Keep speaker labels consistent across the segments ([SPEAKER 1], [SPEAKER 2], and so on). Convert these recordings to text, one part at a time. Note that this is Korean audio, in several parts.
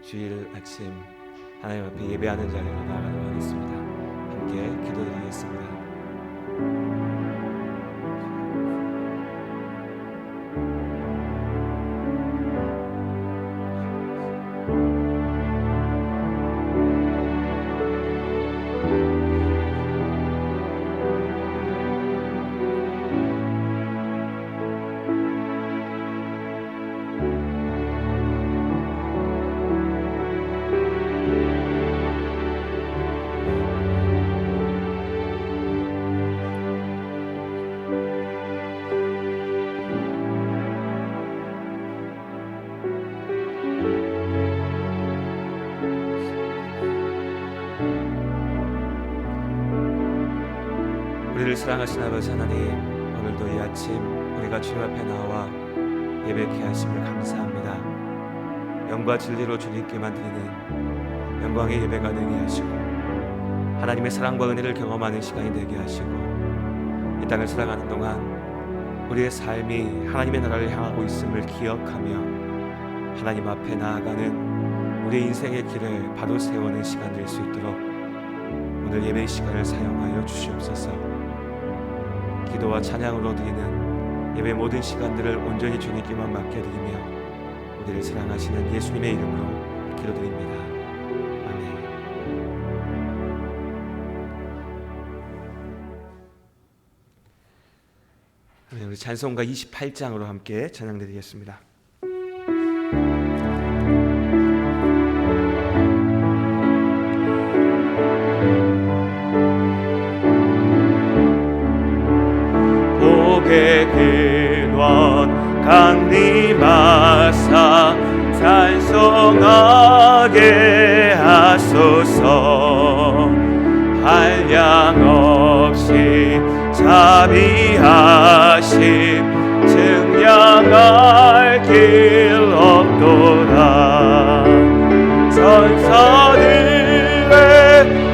[SPEAKER 1] 주일 아침 하나님 앞에 예배하는 자리로 나아가도록 하겠습니다. 함께 기도드리겠습니다. 우리를 사랑하신 아버지 하나님, 오늘도 이 아침 우리가 주님 앞에 나와 예배케 하심을 감사합니다. 영과 진리로 주님께만 드리는 영광의 예배가 되게 하시고 하나님의 사랑과 은혜를 경험하는 시간이 되게 하시고 이 땅을 살아가는 동안 우리의 삶이 하나님의 나라를 향하고 있음을 기억하며 하나님 앞에 나아가는 우리의 인생의 길을 바로 세우는 시간 될 수 있도록 오늘 예배의 시간을 사용하여 주시옵소서. 기도와 찬양으로 드리는 예배 모든 시간들을 온전히 주님께만 맡겨드리며 우리를 사랑하시는 예수님의 이름으로 기도드립니다. 아멘. 우리 찬송가 28장으로 함께 찬양드리겠습니다. 근원 강림하사 찬송하게 하소서. 한량없이 자비하심 증량할 길 없도다. 천사들의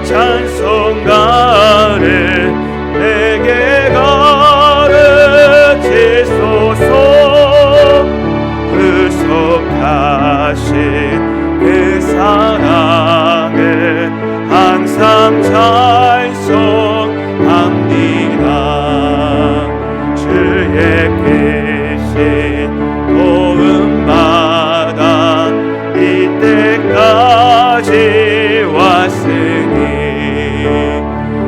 [SPEAKER 1] 찬송가를 내게 구속하신 그 사랑을 항상 찬송합니다. 주의 크신 도움받아 이때까지 왔으니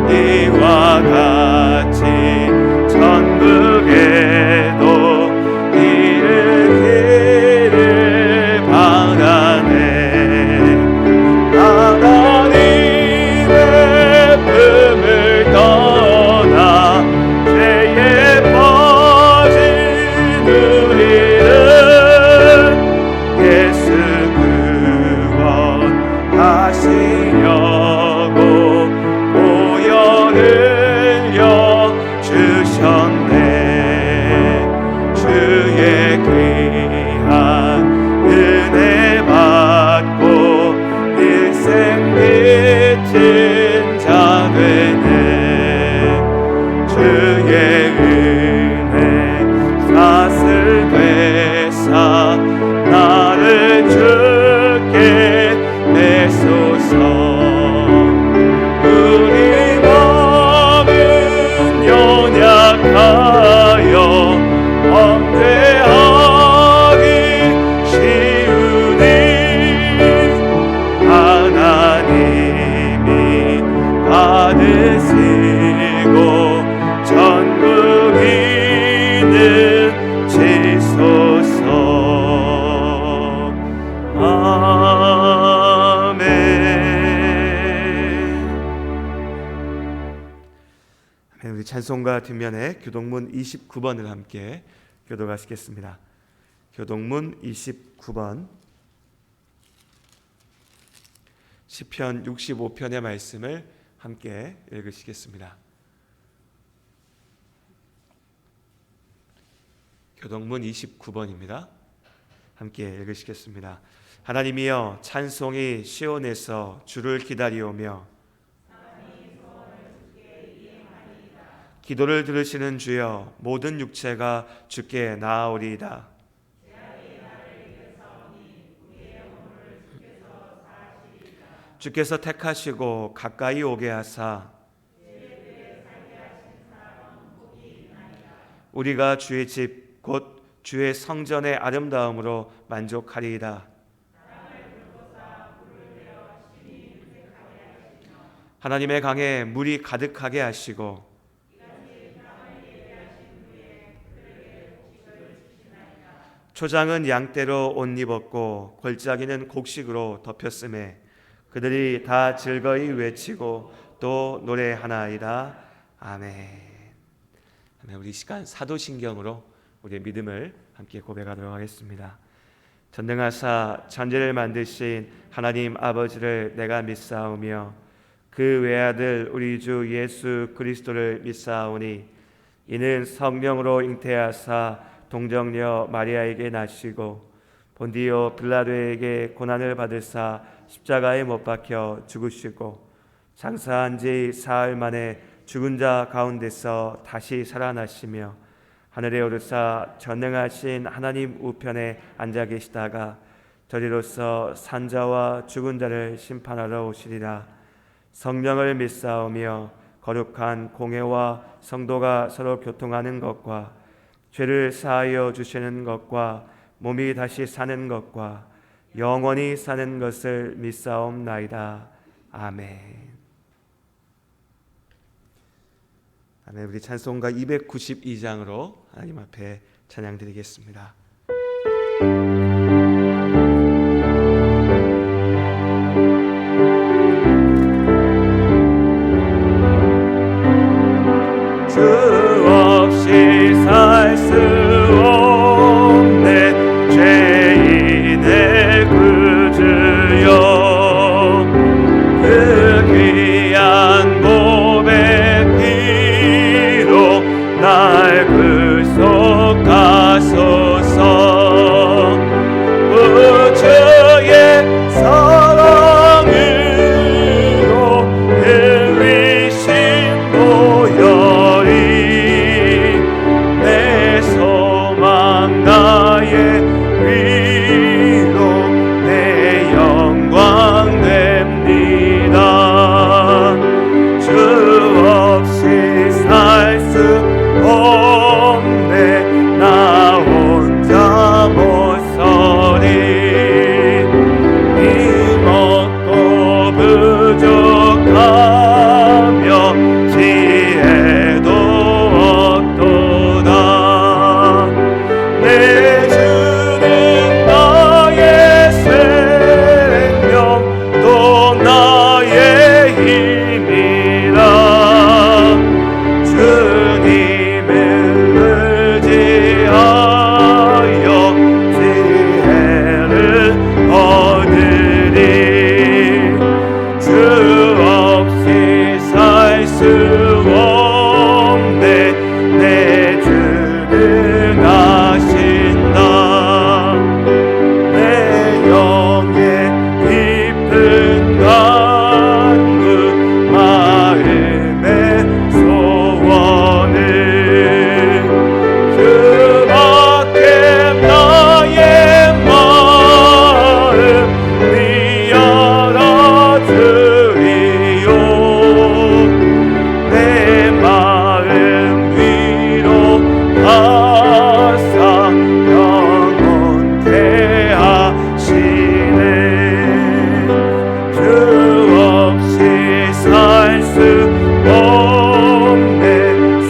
[SPEAKER 1] 이와 같이 천국에도 이르기를 바라네. 하나님의 품을 떠나 죄에 빠진 우리를 예수 구원하시려고 보혈을 주셨네. 주의 귀한 은혜 받고 일생 빛은 자 되네. 주의 은혜 사슬 되사 나를 주께 내소서. 우리 마음은 연약하여 범죄하기 쉬우니 하나님이 받으시고 천국이는 지소서. 아멘. 우리 찬송가 뒷면에 교동문 29번을 함께 교독하시겠습니다. 교동문 29번, 시편 65편의 말씀을 함께 읽으시겠습니다. 교동문 29번입니다. 함께 읽으시겠습니다. 하나님이여, 찬송이 시온에서 주를 기다리오며 기도를 들으시는 주여, 모든 육체가 주께 나아오리이다. 주께서 택하시고 가까이 오게 하사 우리가 주의 집 곧 주의 성전의 아름다움으로 만족하리이다. 하나님의 강에 물이 가득하게 하시고 초장은 양떼로 옷 입었고 골짜기는 곡식으로 덮였음에 그들이 다 즐거이 외치고 또 노래하나이다. 아멘. 우리 시간 사도신경으로 우리의 믿음을 함께 고백하도록 하겠습니다. 전능하사 천지를 만드신 하나님 아버지를 내가 믿사오며 그 외아들 우리 주 예수 그리스도를 믿사오니 이는 성령으로 잉태하사 동정녀 마리아에게 나시고 본디오 빌라도에게 고난을 받으사 십자가에 못 박혀 죽으시고 장사한 지 사흘 만에 죽은 자 가운데서 다시 살아나시며 하늘에 오르사 전능하신 하나님 우편에 앉아 계시다가 저리로서 산자와 죽은 자를 심판하러 오시리라. 성령을 믿사오며 거룩한 공회와 성도가 서로 교통하는 것과 죄를 사하여 주시는 것과 몸이 다시 사는 것과 영원히 사는 것을 믿사옵나이다. 아멘. 아멘. 우리 찬송가 292장으로 하나님 앞에 찬양 드리겠습니다. 주 없이 살 수 없네 죄인의 구주여 그 귀한 몸의 피로 날 구속하소서. 우주의 사랑으로 흘리신 보혈이 내 소망 나의 위로 내 영광 됩니다. 주 없이 살 수 없네 나 혼자 못 서리. 힘없고 부족하며 지혜도 없도다. 내 주는 나의 생명 또 나의 힘이라. 주님을 의지하여 지혜를 얻으리. 주 없이 살 수 없네 내 주는 아신다. 내 영의 깊은 간구 마음의 소원을 주밖에 나의 마음 네 알아주리요. 내 마음 위로 가사 영원케 하시네. 주 없이 살 수 없네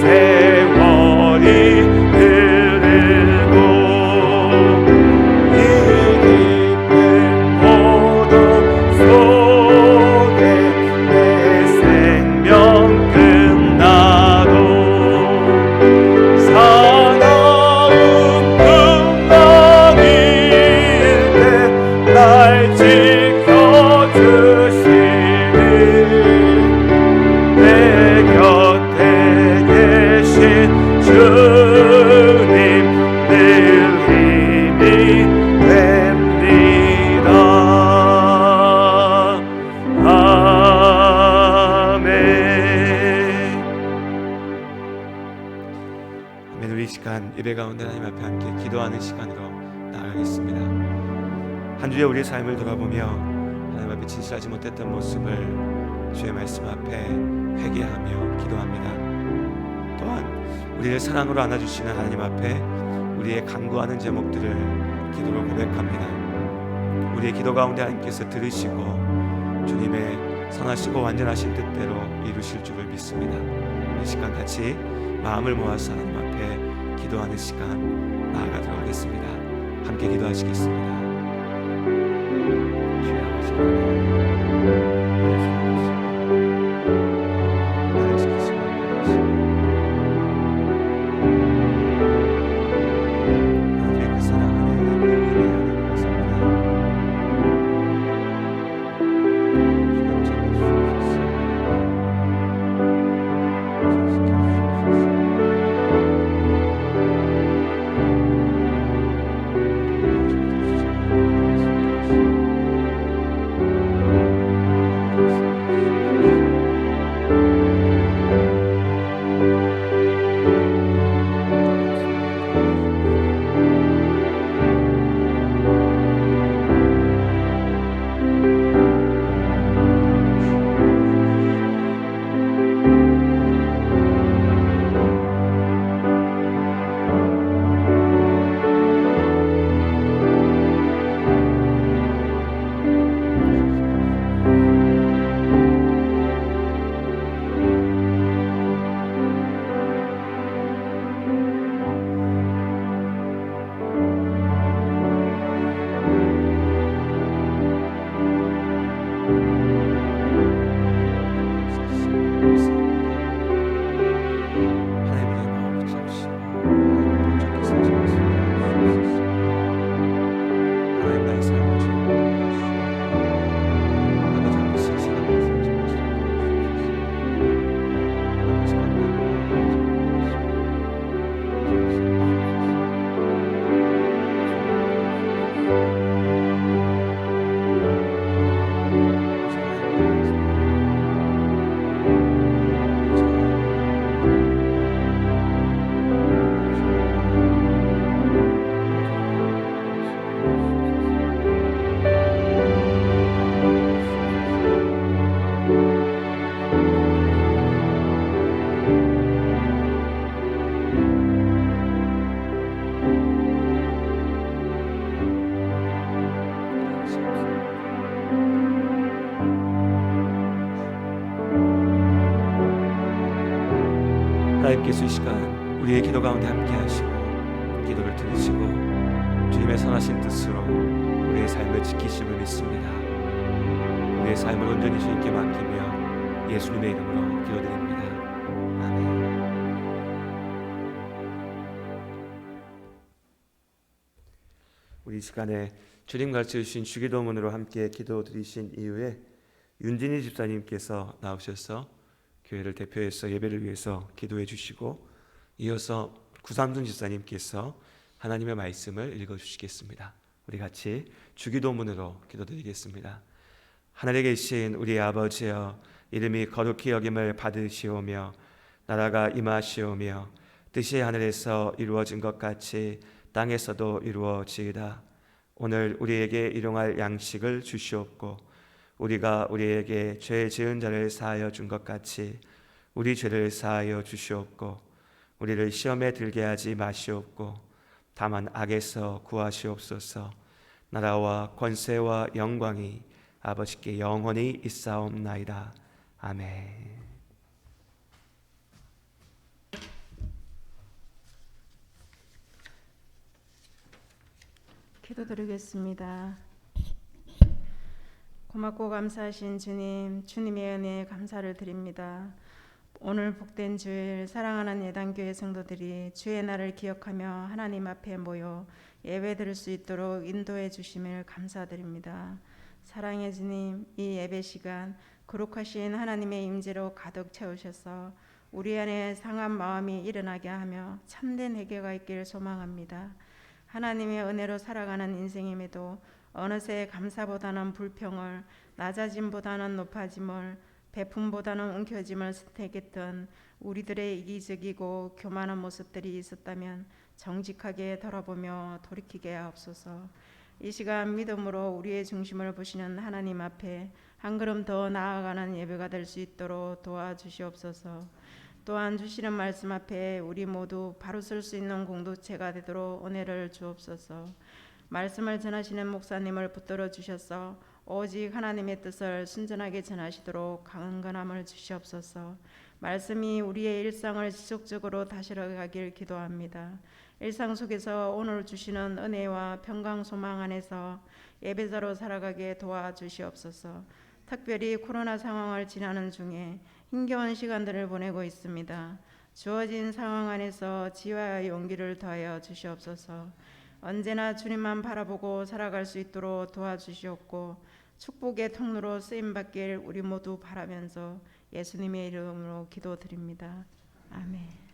[SPEAKER 1] 세월이 흐르고 이 깊은 고독 속에 내 생명 끝나도 사나운 풍랑일 때 날 지켜주시니 내 곁에 계신 주님 늘 힘이 됩니다. 아멘. 아멘. 우리 이 시간 예배 가운데 하나님 앞에 함께 기도하는 시간으로 나아가겠습니다. 한 주의 우리의 삶을 돌아보며 하나님 앞에 진실하지 못했던 모습을 주의 말씀 앞에 회개하며 기도합니다. 또한 우리를 사랑으로 안아주시는 하나님 앞에 우리의 간구하는 제목들을 기도로 고백합니다. 우리의 기도 가운데 하나님께서 들으시고 주님의 선하시고 완전하신 뜻대로 이루실 줄을 믿습니다. 이 시간 같이 마음을 모아서 하나님 앞에 기도하는 시간 나아가도록 하겠습니다. 함께 기도하시겠습니다. 주의 아버지 나를 지키시고 하나님의 그 사랑 안에 그 은혜 안에 있습니다. 주님 잡아주시옵소서. 하나님께서 이 시간 우리의 기도 가운데 함께 하시고 기도를 들으시고 주님의 선하신 뜻으로 우리의 삶을 지키심을 믿습니다. 우리의 삶을 온전히 주님께 맡기며 예수님의 이름으로 기도드립니다. 아멘. 우리 이 시간에 주님 가르쳐 주신 주기도문으로 함께 기도 드리신 이후에 윤진희 집사님께서 나오셔서 교회를 대표해서 예배를 위해서 기도해 주시고 이어서 구삼순 집사님께서 하나님의 말씀을 읽어 주시겠습니다. 우리 같이 주기도문으로 기도드리겠습니다. 하늘에 계신 우리 아버지여, 이름이 거룩히 여김을 받으시오며 나라가 임하시오며 뜻이 하늘에서 이루어진 것 같이 땅에서도 이루어지이다. 오늘 우리에게 일용할 양식을 주시옵고 우리가 우리에게 죄 지은 자를 사하여 준 것 같이 우리 죄를 사하여 주시옵고 우리를 시험에 들게 하지 마시옵고 다만 악에서 구하시옵소서. 나라와 권세와 영광이 아버지께 영원히 있사옵나이다. 아멘.
[SPEAKER 2] 기도드리겠습니다. 고맙고 감사하신 주님, 주님의 은혜에 감사를 드립니다. 오늘 복된 주일 사랑하는 예단교회 성도들이 주의 날을 기억하며 하나님 앞에 모여 예배 드릴 수 있도록 인도해 주심을 감사드립니다. 사랑의 주님, 이 예배 시간 거룩하신 하나님의 임재로 가득 채우셔서 우리 안에 상한 마음이 일어나게 하며 참된 회개가 있기를 소망합니다. 하나님의 은혜로 살아가는 인생임에도 어느새 감사보다는 불평을, 낮아짐보다는 높아짐을, 베품보다는 움켜짐을 선택했던 우리들의 이기적이고 교만한 모습들이 있었다면 정직하게 돌아보며 돌이키게 하옵소서. 이 시간 믿음으로 우리의 중심을 보시는 하나님 앞에 한 걸음 더 나아가는 예배가 될 수 있도록 도와주시옵소서. 또한 주시는 말씀 앞에 우리 모두 바로 설 수 있는 공동체가 되도록 은혜를 주옵소서. 말씀을 전하시는 목사님을 붙들어 주셔서 오직 하나님의 뜻을 순전하게 전하시도록 강건함을 주시옵소서. 말씀이 우리의 일상을 지속적으로 다스려가길 기도합니다. 일상 속에서 오늘 주시는 은혜와 평강 소망 안에서 예배자로 살아가게 도와주시옵소서. 특별히 코로나 상황을 지나는 중에 힘겨운 시간들을 보내고 있습니다. 주어진 상황 안에서 지혜와 용기를 더하여 주시옵소서. 언제나 주님만 바라보고 살아갈 수 있도록 도와주시옵고 축복의 통로로 쓰임받길 우리 모두 바라면서 예수님의 이름으로 기도드립니다. 아멘.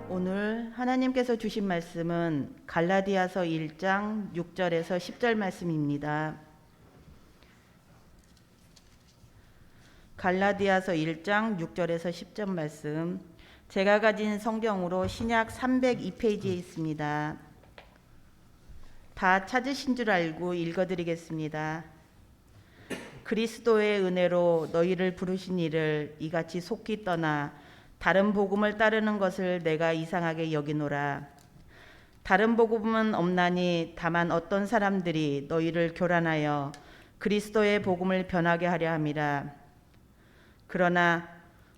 [SPEAKER 3] 오늘 하나님께서 주신 말씀은 갈라디아서 1장 6절에서 10절 말씀입니다. 갈라디아서 1장 6절에서 10절 말씀, 제가 가진 성경으로 신약 302페이지에 있습니다. 다 찾으신 줄 알고 읽어드리겠습니다. 그리스도의 은혜로 너희를 부르신 이를 이같이 속히 떠나 다른 복음을 따르는 것을 내가 이상하게 여기노라. 다른 복음은 없나니 다만 어떤 사람들이 너희를 교란하여 그리스도의 복음을 변하게 하려 함이라. 그러나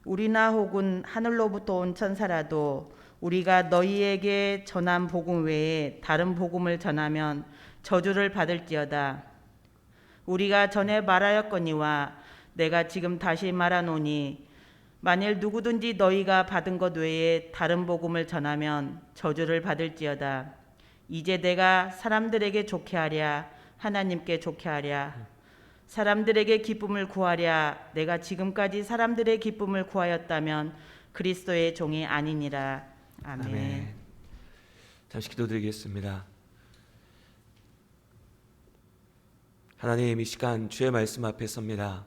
[SPEAKER 3] 우리나 혹은 하늘로부터 온 천사라도 우리가 너희에게 전한 복음 외에 다른 복음을 전하면 저주를 받을지어다. 우리가 전에 말하였거니와 내가 지금 다시 말하노니 만일 누구든지 너희가 받은 것 외에 다른 복음을 전하면 저주를 받을지어다. 이제 내가 사람들에게 좋게 하랴 하나님께 좋게 하랴. 사람들에게 기쁨을 구하랴. 내가 지금까지 사람들의 기쁨을 구하였다면 그리스도의 종이 아니니라. 아멘.
[SPEAKER 1] 아멘. 잠시 기도드리겠습니다. 하나님, 이 시간 주의 말씀 앞에 섭니다.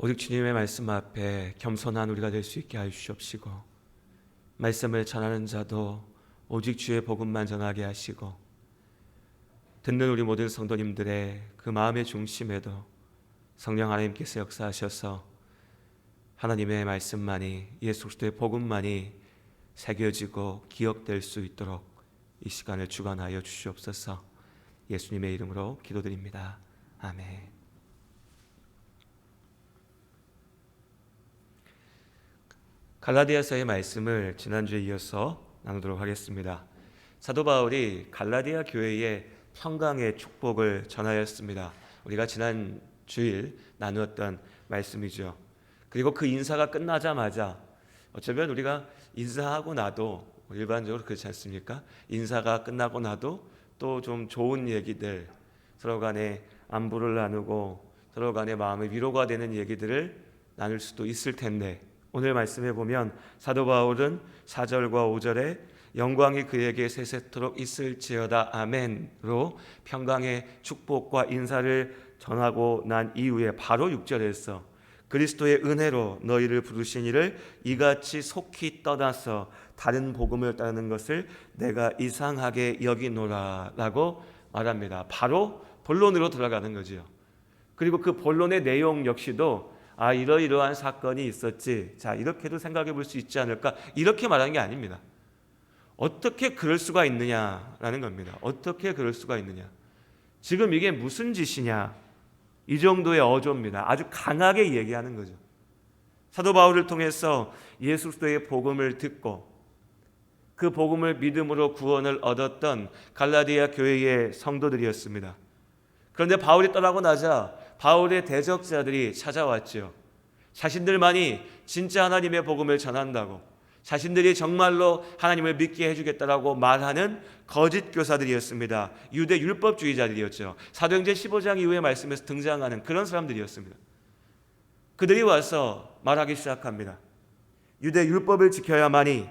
[SPEAKER 1] 오직 주님의 말씀 앞에 겸손한 우리가 될 수 있게 하여 주시옵시고, 말씀을 전하는 자도 오직 주의 복음만 전하게 하시고, 듣는 우리 모든 성도님들의 그 마음의 중심에도 성령 하나님께서 역사하셔서 하나님의 말씀만이, 예수 그리스도의 복음만이 새겨지고 기억될 수 있도록 이 시간을 주관하여 주시옵소서. 예수님의 이름으로 기도드립니다. 아멘. 갈라디아서의 말씀을 지난주에 이어서 나누도록 하겠습니다. 사도 바울이 갈라디아 교회에 평강의 축복을 전하였습니다. 우리가 지난 주일 나누었던 말씀이죠. 그리고 그 인사가 끝나자마자, 어쩌면 우리가 인사하고 나도 일반적으로 그렇지 않습니까? 인사가 끝나고 나도 또 좀 좋은 얘기들, 서로 간에 안부를 나누고 서로 간에 마음의 위로가 되는 얘기들을 나눌 수도 있을 텐데, 오늘 말씀해 보면 사도 바울은 4절과 5절에 영광이 그에게 세세토록 있을지어다 아멘으로 평강의 축복과 인사를 전하고 난 이후에 바로 6절에서 그리스도의 은혜로 너희를 부르신 이를 이같이 속히 떠나서 다른 복음을 따르는 것을 내가 이상하게 여기노라 라고 말합니다. 바로 본론으로 들어가는 거죠. 그리고 그 본론의 내용 역시도 이러이러한 사건이 있었지, 자 이렇게도 생각해 볼 수 있지 않을까, 이렇게 말하는 게 아닙니다. 어떻게 그럴 수가 있느냐라는 겁니다. 어떻게 그럴 수가 있느냐, 지금 이게 무슨 짓이냐, 이 정도의 어조입니다. 아주 강하게 얘기하는 거죠. 사도 바울을 통해서 예수 그리스도의 복음을 듣고 그 복음을 믿음으로 구원을 얻었던 갈라디아 교회의 성도들이었습니다. 그런데 바울이 떠나고 나자 바울의 대적자들이 찾아왔죠. 자신들만이 진짜 하나님의 복음을 전한다고, 자신들이 정말로 하나님을 믿게 해주겠다라고 말하는 거짓 교사들이었습니다. 유대 율법주의자들이었죠. 사도행전 15장 이후의 말씀에서 등장하는 그런 사람들이었습니다. 그들이 와서 말하기 시작합니다. 유대 율법을 지켜야만이,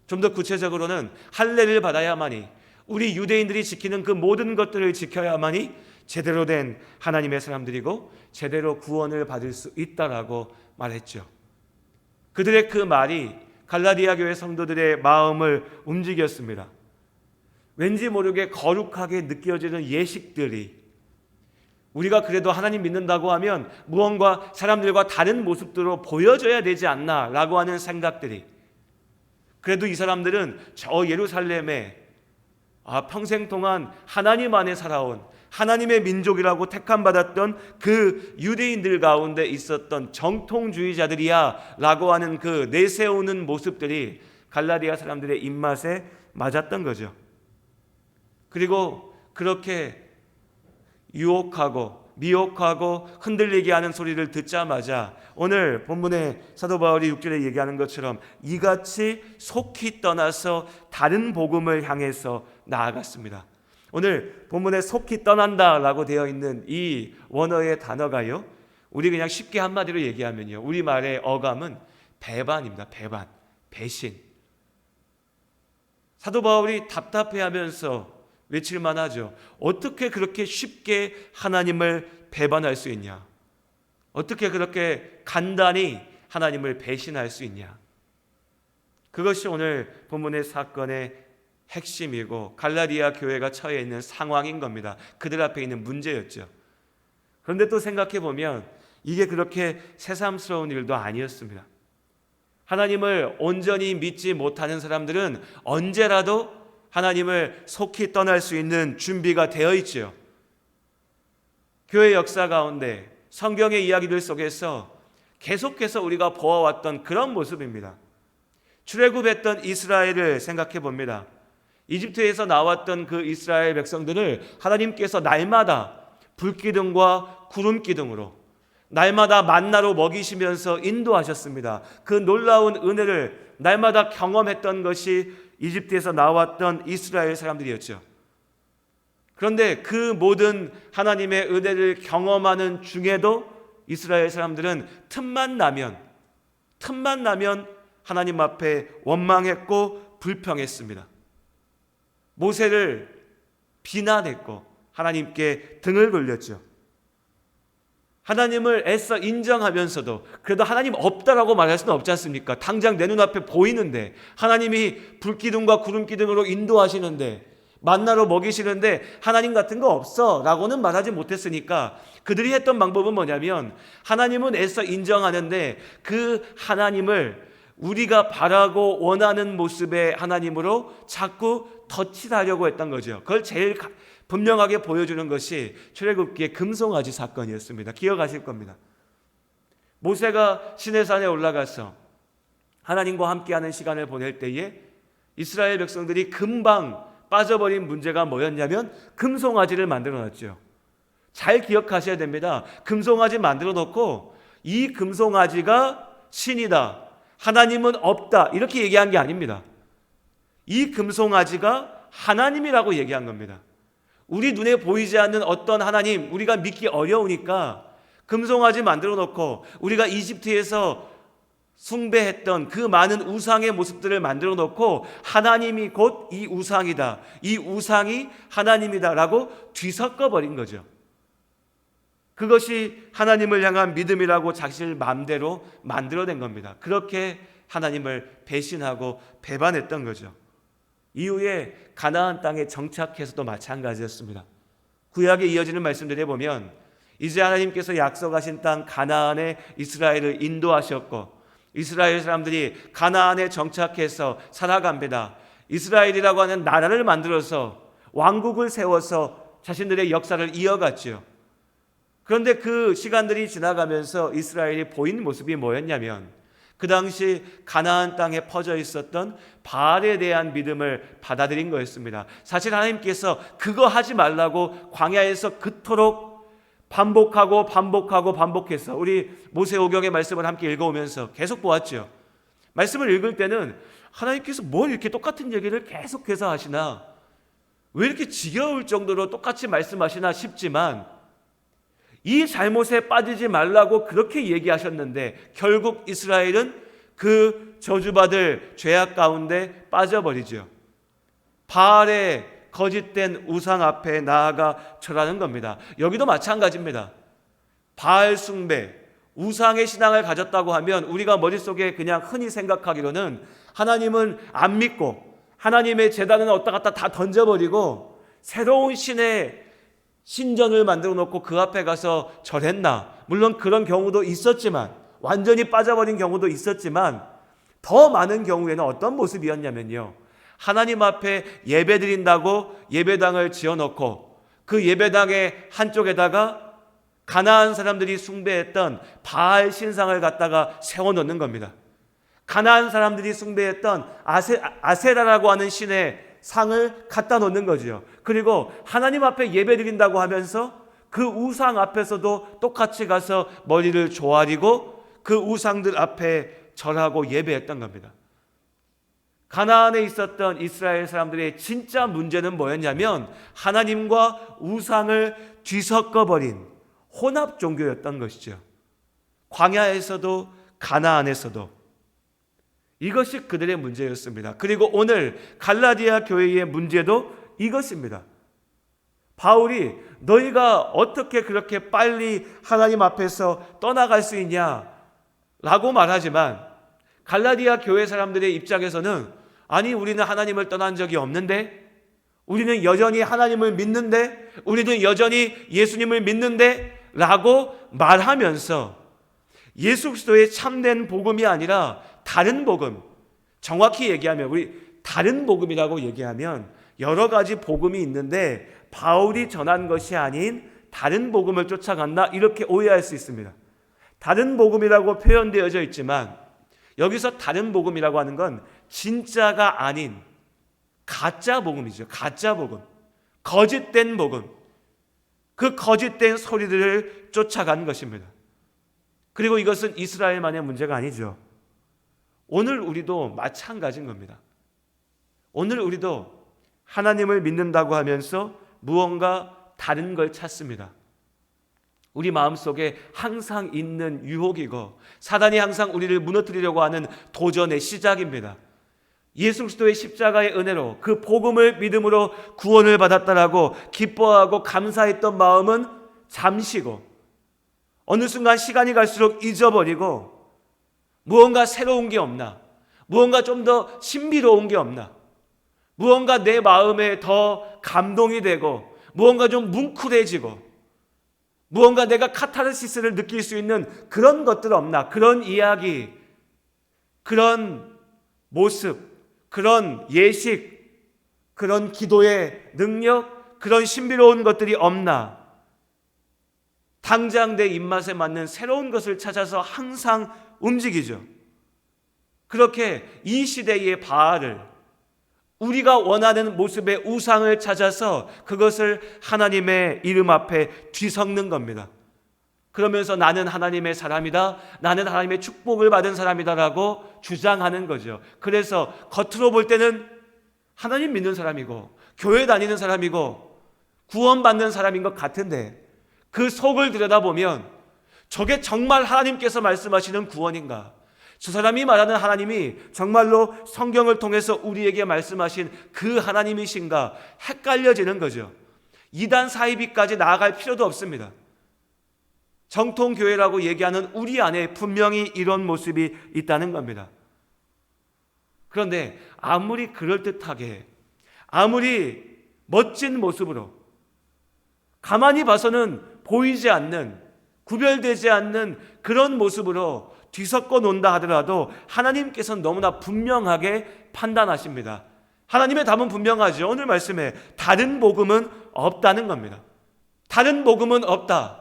[SPEAKER 1] 좀 더 구체적으로는 할례를 받아야만이, 우리 유대인들이 지키는 그 모든 것들을 지켜야만이 제대로 된 하나님의 사람들이고 제대로 구원을 받을 수 있다라고 말했죠. 그들의 그 말이 갈라디아 교회 성도들의 마음을 움직였습니다. 왠지 모르게 거룩하게 느껴지는 예식들이, 우리가 그래도 하나님 믿는다고 하면 무언가 사람들과 다른 모습들로 보여줘야 되지 않나 라고 하는 생각들이, 그래도 이 사람들은 저 예루살렘에 평생 동안 하나님 안에 살아온 하나님의 민족이라고 택함받았던 그 유대인들 가운데 있었던 정통주의자들이야 라고 하는 그 내세우는 모습들이 갈라디아 사람들의 입맛에 맞았던 거죠. 그리고 그렇게 유혹하고 미혹하고 흔들리게 하는 소리를 듣자마자 오늘 본문의 사도 바울이 6절에 얘기하는 것처럼 이같이 속히 떠나서 다른 복음을 향해서 나아갔습니다. 오늘 본문에 속히 떠난다라고 되어 있는 이 원어의 단어가요, 우리 그냥 쉽게 한마디로 얘기하면요, 우리말의 어감은 배반입니다. 배반, 배신. 사도 바울이 답답해하면서 외칠만 하죠. 어떻게 그렇게 쉽게 하나님을 배반할 수 있냐? 어떻게 그렇게 간단히 하나님을 배신할 수 있냐? 그것이 오늘 본문의 사건의 핵심이고 갈라디아 교회가 처해 있는 상황인 겁니다. 그들 앞에 있는 문제였죠. 그런데 또 생각해 보면 이게 그렇게 새삼스러운 일도 아니었습니다. 하나님을 온전히 믿지 못하는 사람들은 언제라도 하나님을 속히 떠날 수 있는 준비가 되어 있죠. 교회 역사 가운데 성경의 이야기들 속에서 계속해서 우리가 보아왔던 그런 모습입니다. 출애굽했던 이스라엘을 생각해 봅니다. 이집트에서 나왔던 그 이스라엘 백성들을 하나님께서 날마다 불기둥과 구름기둥으로 날마다 만나로 먹이시면서 인도하셨습니다. 그 놀라운 은혜를 날마다 경험했던 것이 이집트에서 나왔던 이스라엘 사람들이었죠. 그런데 그 모든 하나님의 은혜를 경험하는 중에도 이스라엘 사람들은 틈만 나면 하나님 앞에 원망했고 불평했습니다. 모세를 비난했고 하나님께 등을 돌렸죠. 하나님을 애써 인정하면서도 그래도 하나님 없다라고 말할 수는 없지 않습니까? 당장 내 눈앞에 보이는데, 하나님이 불기둥과 구름기둥으로 인도하시는데, 만나로 먹이시는데 하나님 같은 거 없어 라고는 말하지 못했으니까 그들이 했던 방법은 뭐냐면, 하나님은 애써 인정하는데 그 하나님을 우리가 바라고 원하는 모습의 하나님으로 자꾸 덧칠하려고 했던 거죠. 그걸 제일 분명하게 보여주는 것이 출애굽기의 금송아지 사건이었습니다. 기억하실 겁니다. 모세가 시내산에 올라가서 하나님과 함께하는 시간을 보낼 때에 이스라엘 백성들이 금방 빠져버린 문제가 뭐였냐면 금송아지를 만들어놨죠. 잘 기억하셔야 됩니다. 금송아지 만들어 놓고 이 금송아지가 신이다, 하나님은 없다 이렇게 얘기한 게 아닙니다. 이 금송아지가 하나님이라고 얘기한 겁니다. 우리 눈에 보이지 않는 어떤 하나님, 우리가 믿기 어려우니까 금송아지 만들어 놓고 우리가 이집트에서 숭배했던 그 많은 우상의 모습들을 만들어 놓고 하나님이 곧 이 우상이다, 이 우상이 하나님이다 라고 뒤섞어 버린 거죠. 그것이 하나님을 향한 믿음이라고 자신을 마음대로 만들어낸 겁니다. 그렇게 하나님을 배신하고 배반했던 거죠. 이후에 가나안 땅에 정착해서도 마찬가지였습니다. 구약에 이어지는 말씀들을 보면 이제 하나님께서 약속하신 땅 가나안에 이스라엘을 인도하셨고 이스라엘 사람들이 가나안에 정착해서 살아갑니다. 이스라엘이라고 하는 나라를 만들어서 왕국을 세워서 자신들의 역사를 이어갔죠. 그런데 그 시간들이 지나가면서 이스라엘이 보인 모습이 뭐였냐면 그 당시 가나안 땅에 퍼져 있었던 바알에 대한 믿음을 받아들인 거였습니다. 사실 하나님께서 그거 하지 말라고 광야에서 그토록 반복해서 우리 모세오경의 말씀을 함께 읽어오면서 계속 보았죠. 말씀을 읽을 때는 하나님께서 뭘 이렇게 똑같은 얘기를 계속해서 하시나, 왜 이렇게 지겨울 정도로 똑같이 말씀하시나 싶지만 이 잘못에 빠지지 말라고 그렇게 얘기하셨는데 결국 이스라엘은 그 저주받을 죄악 가운데 빠져버리죠. 바알의 거짓된 우상 앞에 나아가 절하는 겁니다. 여기도 마찬가지입니다. 바알 숭배, 우상의 신앙을 가졌다고 하면 우리가 머릿속에 그냥 흔히 생각하기로는 하나님은 안 믿고 하나님의 제단은 왔다 갔다 다 던져버리고 새로운 신의 신전을 만들어 놓고 그 앞에 가서 절했나. 물론 그런 경우도 있었지만, 완전히 빠져버린 경우도 있었지만, 더 많은 경우에는 어떤 모습이었냐면요, 하나님 앞에 예배드린다고 예배당을 지어놓고 그 예배당의 한쪽에다가 가나안 사람들이 숭배했던 바알 신상을 갖다가 세워놓는 겁니다. 가나안 사람들이 숭배했던 아세라라고 하는 신의 상을 갖다 놓는 거죠. 그리고 하나님 앞에 예배드린다고 하면서 그 우상 앞에서도 똑같이 가서 머리를 조아리고 그 우상들 앞에 절하고 예배했던 겁니다. 가나안에 있었던 이스라엘 사람들의 진짜 문제는 뭐였냐면 하나님과 우상을 뒤섞어버린 혼합 종교였던 것이죠. 광야에서도 가나안에서도 이것이 그들의 문제였습니다. 그리고 오늘 갈라디아 교회의 문제도 이것입니다. 바울이 너희가 어떻게 그렇게 빨리 하나님 앞에서 떠나갈 수 있냐 라고 말하지만 갈라디아 교회 사람들의 입장에서는 아니 우리는 하나님을 떠난 적이 없는데, 우리는 여전히 하나님을 믿는데, 우리는 여전히 예수님을 믿는데 라고 말하면서 예수 그리스도의 참된 복음이 아니라 다른 복음, 정확히 얘기하면 우리 다른 복음이라고 얘기하면 여러 가지 복음이 있는데 바울이 전한 것이 아닌 다른 복음을 쫓아간다, 이렇게 오해할 수 있습니다. 다른 복음이라고 표현되어져 있지만 여기서 다른 복음이라고 하는 건 진짜가 아닌 가짜 복음이죠. 가짜 복음, 거짓된 복음, 그 거짓된 소리들을 쫓아간 것입니다. 그리고 이것은 이스라엘만의 문제가 아니죠. 오늘 우리도 마찬가지인 겁니다. 오늘 우리도 하나님을 믿는다고 하면서 무언가 다른 걸 찾습니다. 우리 마음속에 항상 있는 유혹이고 사단이 항상 우리를 무너뜨리려고 하는 도전의 시작입니다. 예수 그리스도의 십자가의 은혜로 그 복음을 믿음으로 구원을 받았다라고 기뻐하고 감사했던 마음은 잠시고 어느 순간 시간이 갈수록 잊어버리고 무언가 새로운 게 없나? 무언가 좀 더 신비로운 게 없나? 무언가 내 마음에 더 감동이 되고 무언가 좀 뭉클해지고 무언가 내가 카타르시스를 느낄 수 있는 그런 것들 없나? 그런 이야기, 그런 모습, 그런 예식, 그런 기도의 능력, 그런 신비로운 것들이 없나? 당장 내 입맛에 맞는 새로운 것을 찾아서 항상 움직이죠. 그렇게 이 시대의 바알을, 우리가 원하는 모습의 우상을 찾아서 그것을 하나님의 이름 앞에 뒤섞는 겁니다. 그러면서 나는 하나님의 사람이다, 나는 하나님의 축복을 받은 사람이다라고 주장하는 거죠. 그래서 겉으로 볼 때는 하나님 믿는 사람이고 교회 다니는 사람이고 구원받는 사람인 것 같은데 그 속을 들여다보면 저게 정말 하나님께서 말씀하시는 구원인가? 저 사람이 말하는 하나님이 정말로 성경을 통해서 우리에게 말씀하신 그 하나님이신가? 헷갈려지는 거죠. 이단 사이비까지 나아갈 필요도 없습니다. 정통교회라고 얘기하는 우리 안에 분명히 이런 모습이 있다는 겁니다. 그런데 아무리 그럴듯하게, 아무리 멋진 모습으로 가만히 봐서는 보이지 않는, 구별되지 않는 그런 모습으로 뒤섞어 놓는다 하더라도 하나님께서는 너무나 분명하게 판단하십니다. 하나님의 답은 분명하죠. 오늘 말씀에 다른 복음은 없다는 겁니다. 다른 복음은 없다.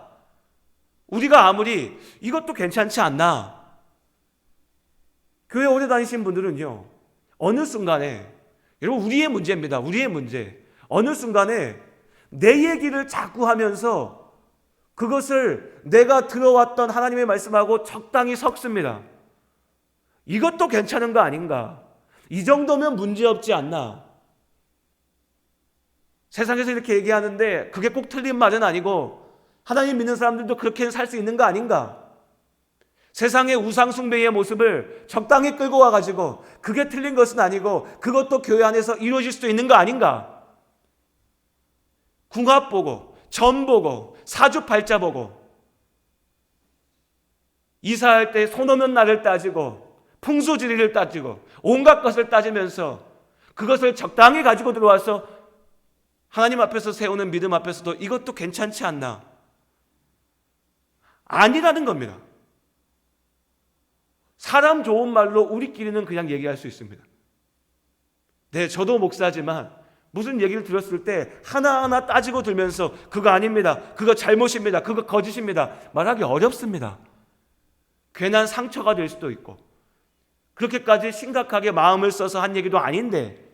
[SPEAKER 1] 우리가 아무리 이것도 괜찮지 않나? 교회 오래 다니신 분들은요, 어느 순간에, 여러분 우리의 문제입니다. 우리의 문제. 어느 순간에 내 얘기를 자꾸 하면서 그것을 내가 들어왔던 하나님의 말씀하고 적당히 섞습니다. 이것도 괜찮은 거 아닌가? 이 정도면 문제없지 않나? 세상에서 이렇게 얘기하는데 그게 꼭 틀린 말은 아니고 하나님 믿는 사람들도 그렇게는 살 수 있는 거 아닌가? 세상의 우상 숭배의 모습을 적당히 끌고 와가지고 그게 틀린 것은 아니고 그것도 교회 안에서 이루어질 수도 있는 거 아닌가? 궁합 보고, 점 보고, 사주팔자 보고, 이사할 때 손 오는 날을 따지고, 풍수지리를 따지고, 온갖 것을 따지면서 그것을 적당히 가지고 들어와서 하나님 앞에서 세우는 믿음 앞에서도 이것도 괜찮지 않나? 아니라는 겁니다. 사람 좋은 말로 우리끼리는 그냥 얘기할 수 있습니다. 네, 저도 목사지만 무슨 얘기를 들었을 때 하나하나 따지고 들면서 그거 아닙니다, 그거 잘못입니다, 그거 거짓입니다 말하기 어렵습니다. 괜한 상처가 될 수도 있고 그렇게까지 심각하게 마음을 써서 한 얘기도 아닌데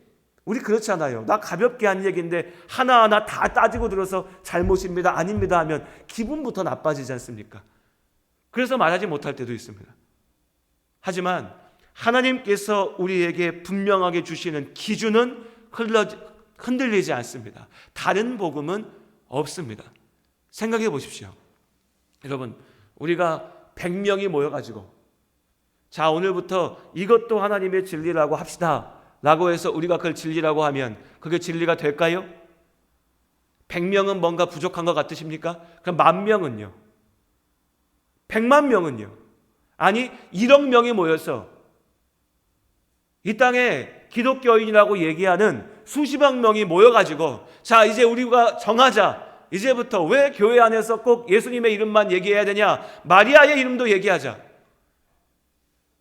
[SPEAKER 1] 우리 그렇잖아요. 나 가볍게 한 얘기인데 하나하나 다 따지고 들어서 잘못입니다, 아닙니다 하면 기분부터 나빠지지 않습니까? 그래서 말하지 못할 때도 있습니다. 하지만 하나님께서 우리에게 분명하게 주시는 기준은 흔들리지 않습니다. 다른 복음은 없습니다. 생각해 보십시오. 여러분, 우리가 100명이 모여가지고 자, 오늘부터 이것도 하나님의 진리라고 합시다 라고 해서 우리가 그걸 진리라고 하면 그게 진리가 될까요? 100명은 뭔가 부족한 것 같으십니까? 그럼 10,000명은요? 100만 명은요? 아니 1억 명이 모여서 이 땅에 기독교인이라고 얘기하는 수십억 명이 모여가지고 자, 이제 우리가 정하자. 이제부터 왜 교회 안에서 꼭 예수님의 이름만 얘기해야 되냐? 마리아의 이름도 얘기하자.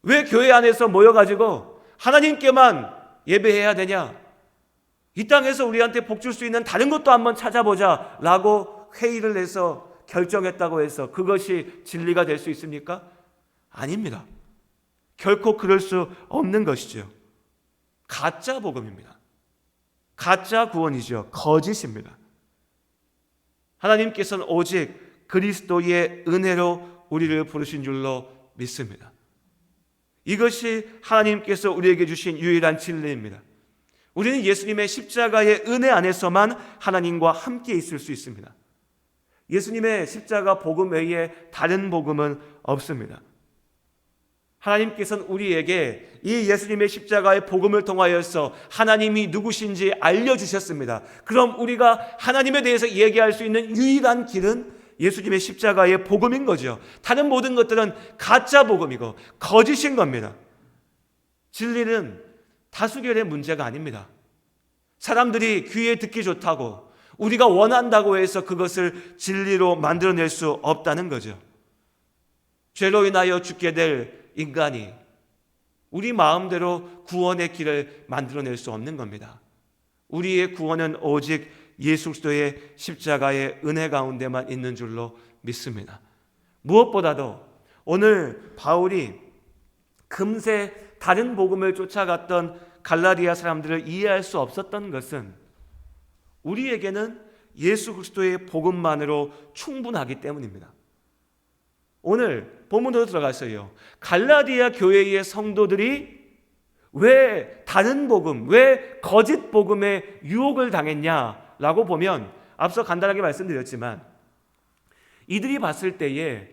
[SPEAKER 1] 왜 교회 안에서 모여가지고 하나님께만 예배해야 되냐? 이 땅에서 우리한테 복 줄 수 있는 다른 것도 한번 찾아보자 라고 회의를 해서 결정했다고 해서 그것이 진리가 될 수 있습니까? 아닙니다. 결코 그럴 수 없는 것이죠. 가짜 복음입니다. 가짜 구원이죠. 거짓입니다. 하나님께서는 오직 그리스도의 은혜로 우리를 부르신 줄로 믿습니다. 이것이 하나님께서 우리에게 주신 유일한 진리입니다. 우리는 예수님의 십자가의 은혜 안에서만 하나님과 함께 있을 수 있습니다. 예수님의 십자가 복음 외에 다른 복음은 없습니다. 하나님께서는 우리에게 이 예수님의 십자가의 복음을 통하여서 하나님이 누구신지 알려주셨습니다. 그럼 우리가 하나님에 대해서 얘기할 수 있는 유일한 길은 예수님의 십자가의 복음인 거죠. 다른 모든 것들은 가짜 복음이고 거짓인 겁니다. 진리는 다수결의 문제가 아닙니다. 사람들이 귀에 듣기 좋다고 우리가 원한다고 해서 그것을 진리로 만들어낼 수 없다는 거죠. 죄로 인하여 죽게 될 인간이 우리 마음대로 구원의 길을 만들어낼 수 없는 겁니다. 우리의 구원은 오직 예수 그리스도의 십자가의 은혜 가운데만 있는 줄로 믿습니다. 무엇보다도 오늘 바울이 금세 다른 복음을 쫓아갔던 갈라디아 사람들을 이해할 수 없었던 것은 우리에게는 예수 그리스도의 복음만으로 충분하기 때문입니다. 오늘 본문으로 들어가서요, 갈라디아 교회의 성도들이 왜 다른 복음, 왜 거짓 복음에 유혹을 당했냐라고 보면 앞서 간단하게 말씀드렸지만 이들이 봤을 때에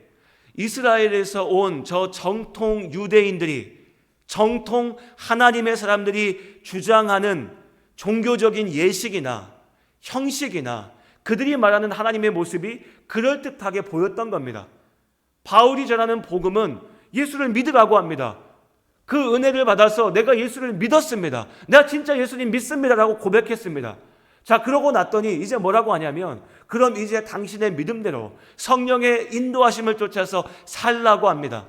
[SPEAKER 1] 이스라엘에서 온 저 정통 유대인들이, 정통 하나님의 사람들이 주장하는 종교적인 예식이나 형식이나 그들이 말하는 하나님의 모습이 그럴듯하게 보였던 겁니다. 바울이 전하는 복음은 예수를 믿으라고 합니다. 그 은혜를 받아서 내가 예수를 믿었습니다. 내가 진짜 예수님 믿습니다라고 고백했습니다. 자, 그러고 났더니 이제 뭐라고 하냐면 그럼 이제 당신의 믿음대로 성령의 인도하심을 쫓아서 살라고 합니다.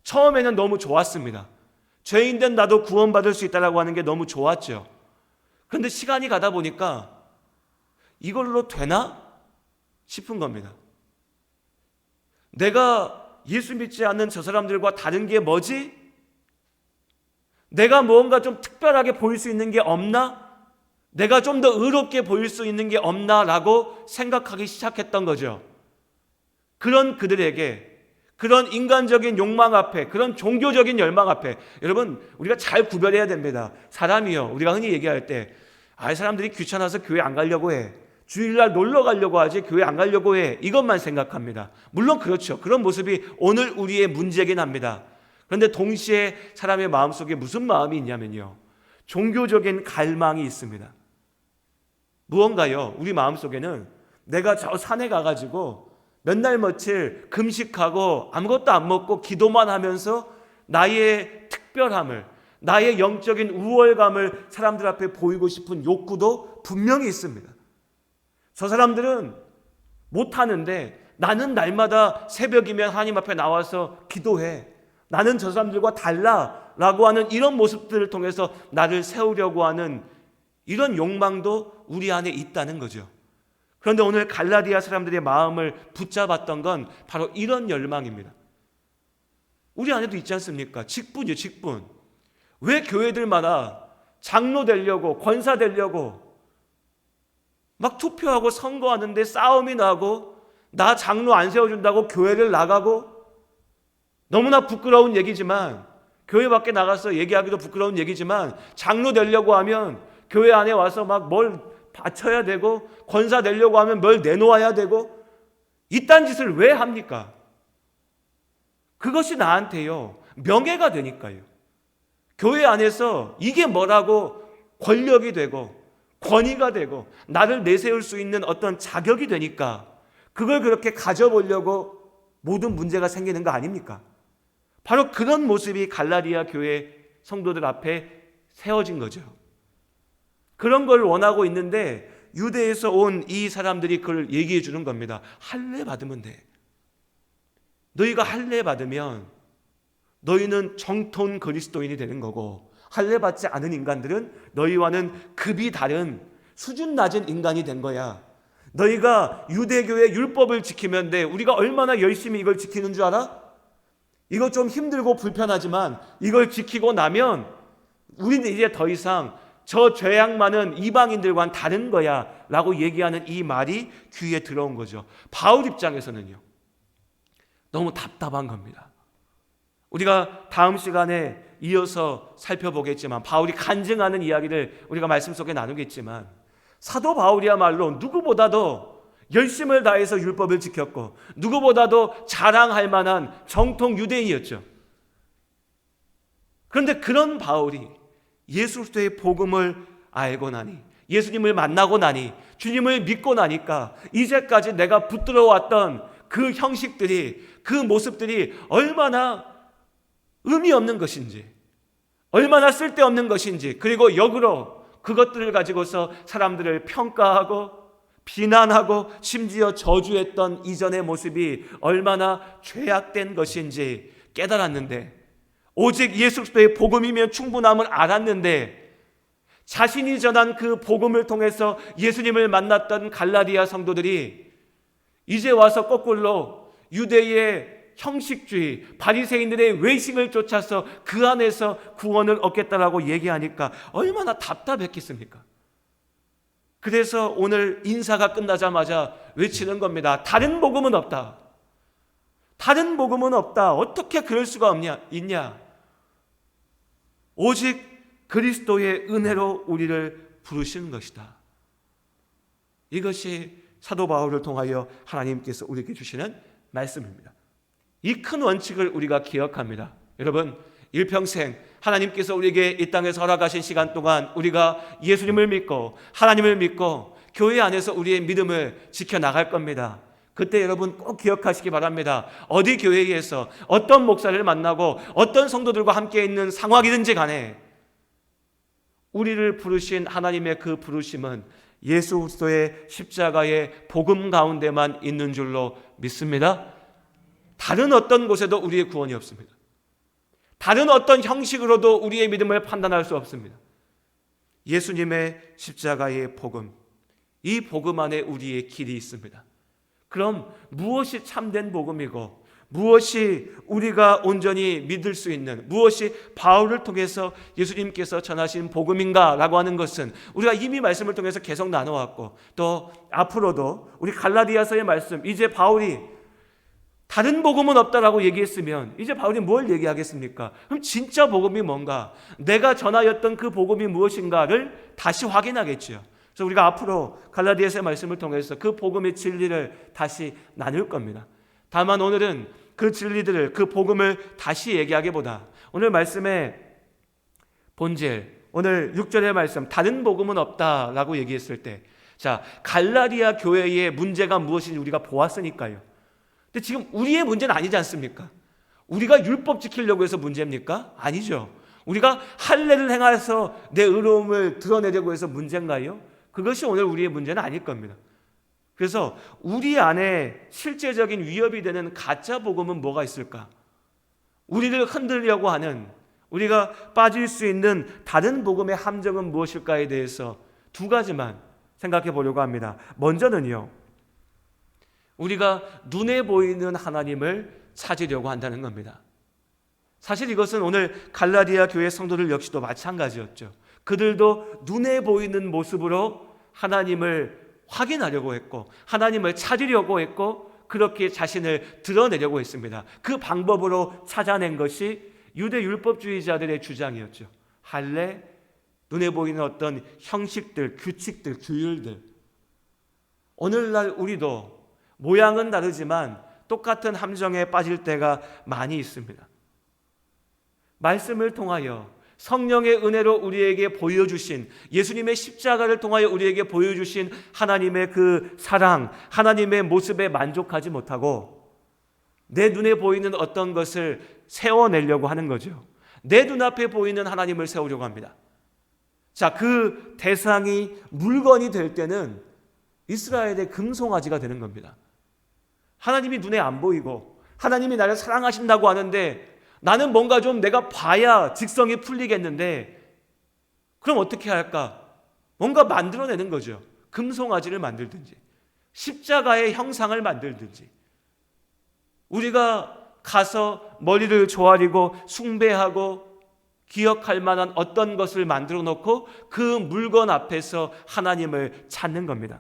[SPEAKER 1] 처음에는 너무 좋았습니다. 죄인된 나도 구원받을 수 있다라고 하는 게 너무 좋았죠. 그런데 시간이 가다 보니까 이걸로 되나 싶은 겁니다. 내가 예수 믿지 않는 저 사람들과 다른 게 뭐지? 내가 무언가 좀 특별하게 보일 수 있는 게 없나? 내가 좀 더 의롭게 보일 수 있는 게 없나? 라고 생각하기 시작했던 거죠. 그런 그들에게, 그런 인간적인 욕망 앞에, 그런 종교적인 열망 앞에, 여러분 우리가 잘 구별해야 됩니다. 사람이요, 우리가 흔히 얘기할 때 사람들이 귀찮아서 교회 안 가려고 해. 주일날 놀러 가려고 하지 교회 안 가려고 해. 이것만 생각합니다. 물론 그렇죠. 그런 모습이 오늘 우리의 문제긴 합니다. 그런데 동시에 사람의 마음속에 무슨 마음이 있냐면요, 종교적인 갈망이 있습니다. 무언가요, 우리 마음속에는 내가 저 산에 가가지고 몇 날 며칠 금식하고 아무것도 안 먹고 기도만 하면서 나의 특별함을, 나의 영적인 우월감을 사람들 앞에 보이고 싶은 욕구도 분명히 있습니다. 저 사람들은 못하는데 나는 날마다 새벽이면 하나님 앞에 나와서 기도해. 나는 저 사람들과 달라 라고 하는 이런 모습들을 통해서 나를 세우려고 하는 이런 욕망도 우리 안에 있다는 거죠. 그런데 오늘 갈라디아 사람들의 마음을 붙잡았던 건 바로 이런 열망입니다. 우리 안에도 있지 않습니까? 직분이요, 직분. 왜 교회들마다 장로 되려고, 권사 되려고 막 투표하고 선거하는데 싸움이 나고, 나 장로 안 세워준다고 교회를 나가고, 너무나 부끄러운 얘기지만, 교회 밖에 나가서 얘기하기도 부끄러운 얘기지만, 장로 되려고 하면 교회 안에 와서 막 뭘 바쳐야 되고, 권사 되려고 하면 뭘 내놓아야 되고, 이딴 짓을 왜 합니까? 그것이 나한테요, 명예가 되니까요. 교회 안에서 이게 뭐라고 권력이 되고 권위가 되고 나를 내세울 수 있는 어떤 자격이 되니까 그걸 그렇게 가져보려고 모든 문제가 생기는 거 아닙니까? 바로 그런 모습이 갈라디아 교회 성도들 앞에 세워진 거죠. 그런 걸 원하고 있는데 유대에서 온 이 사람들이 그걸 얘기해 주는 겁니다. 할례 받으면 돼. 너희가 할례 받으면 너희는 정통 그리스도인이 되는 거고, 할례 받지 않은 인간들은 너희와는 급이 다른 수준 낮은 인간이 된 거야. 너희가 유대교의 율법을 지키면 돼. 우리가 얼마나 열심히 이걸 지키는 줄 알아? 이거 좀 힘들고 불편하지만 이걸 지키고 나면 우리는 이제 더 이상 저 죄악 많은 이방인들과는 다른 거야 라고 얘기하는 이 말이 귀에 들어온 거죠. 바울 입장에서는요, 너무 답답한 겁니다. 우리가 다음 시간에 이어서 살펴보겠지만, 바울이 간증하는 이야기를 우리가 말씀 속에 나누겠지만, 사도 바울이야말로 누구보다도 열심을 다해서 율법을 지켰고 누구보다도 자랑할 만한 정통 유대인이었죠. 그런데 그런 바울이 예수 그리스도의 복음을 알고 나니, 예수님을 만나고 나니, 주님을 믿고 나니까 이제까지 내가 붙들어 왔던 그 형식들이, 그 모습들이 얼마나 의미 없는 것인지, 얼마나 쓸데없는 것인지, 그리고 역으로 그것들을 가지고서 사람들을 평가하고 비난하고 심지어 저주했던 이전의 모습이 얼마나 죄악된 것인지 깨달았는데, 오직 예수 그리스도의 복음이면 충분함을 알았는데, 자신이 전한 그 복음을 통해서 예수님을 만났던 갈라디아 성도들이 이제 와서 거꾸로 유대의 형식주의, 바리새인들의 외식을 쫓아서 그 안에서 구원을 얻겠다라고 얘기하니까 얼마나 답답했겠습니까? 그래서 오늘 인사가 끝나자마자 외치는 겁니다. 다른 복음은 없다. 다른 복음은 없다. 어떻게 그럴 수가 있냐? 오직 그리스도의 은혜로 우리를 부르시는 것이다. 이것이 사도 바울을 통하여 하나님께서 우리에게 주시는 말씀입니다. 이 큰 원칙을 우리가 기억합니다. 여러분, 일평생 하나님께서 우리에게 이 땅에서 허락하신 시간 동안 우리가 예수님을 믿고 하나님을 믿고 교회 안에서 우리의 믿음을 지켜나갈 겁니다. 그때 여러분 꼭 기억하시기 바랍니다. 어디 교회에서 어떤 목사를 만나고 어떤 성도들과 함께 있는 상황이든지 간에 우리를 부르신 하나님의 그 부르심은 예수 그리스도의 십자가의 복음 가운데만 있는 줄로 믿습니다. 다른 어떤 곳에도 우리의 구원이 없습니다. 다른 어떤 형식으로도 우리의 믿음을 판단할 수 없습니다. 예수님의 십자가의 복음, 이 복음 안에 우리의 길이 있습니다. 그럼 무엇이 참된 복음이고 무엇이 우리가 온전히 믿을 수 있는, 무엇이 바울을 통해서 예수님께서 전하신 복음인가 라고 하는 것은 우리가 이미 말씀을 통해서 계속 나눠왔고, 또 앞으로도 우리 갈라디아서의 말씀, 이제 바울이 다른 복음은 없다라고 얘기했으면 이제 바울이 뭘 얘기하겠습니까? 그럼 진짜 복음이 뭔가, 내가 전하였던 그 복음이 무엇인가를 다시 확인하겠죠. 그래서 우리가 앞으로 갈라디아서의 말씀을 통해서 그 복음의 진리를 다시 나눌 겁니다. 다만 오늘은 그 진리들을, 그 복음을 다시 얘기하기보다 오늘 말씀의 본질, 오늘 6절의 말씀, 다른 복음은 없다라고 얘기했을 때, 자, 갈라디아 교회의 문제가 무엇인지 우리가 보았으니까요. 근데 지금 우리의 문제는 아니지 않습니까? 우리가 율법 지키려고 해서 문제입니까? 아니죠. 우리가 할례를 행해서 내 의로움을 드러내려고 해서 문제인가요? 그것이 오늘 우리의 문제는 아닐 겁니다. 그래서 우리 안에 실제적인 위협이 되는 가짜 복음은 뭐가 있을까? 우리를 흔들려고 하는, 우리가 빠질 수 있는 다른 복음의 함정은 무엇일까에 대해서 두 가지만 생각해 보려고 합니다. 먼저는요, 우리가 눈에 보이는 하나님을 찾으려고 한다는 겁니다. 사실 이것은 오늘 갈라디아 교회 성도들 역시도 마찬가지였죠. 그들도 눈에 보이는 모습으로 하나님을 확인하려고 했고, 하나님을 찾으려고 했고, 그렇게 자신을 드러내려고 했습니다. 그 방법으로 찾아낸 것이 유대 율법주의자들의 주장이었죠. 할례, 눈에 보이는 어떤 형식들, 규칙들, 규율들. 오늘날 우리도 모양은 다르지만 똑같은 함정에 빠질 때가 많이 있습니다. 말씀을 통하여 성령의 은혜로 우리에게 보여주신, 예수님의 십자가를 통하여 우리에게 보여주신 하나님의 그 사랑, 하나님의 모습에 만족하지 못하고 내 눈에 보이는 어떤 것을 세워내려고 하는 거죠. 내 눈앞에 보이는 하나님을 세우려고 합니다. 자, 그 대상이 물건이 될 때는 이스라엘의 금송아지가 되는 겁니다. 하나님이 눈에 안 보이고 하나님이 나를 사랑하신다고 하는데 나는 뭔가 좀 내가 봐야 직성이 풀리겠는데, 그럼 어떻게 할까? 뭔가 만들어내는 거죠. 금송아지를 만들든지 십자가의 형상을 만들든지, 우리가 가서 머리를 조아리고 숭배하고 기억할 만한 어떤 것을 만들어 놓고 그 물건 앞에서 하나님을 찾는 겁니다.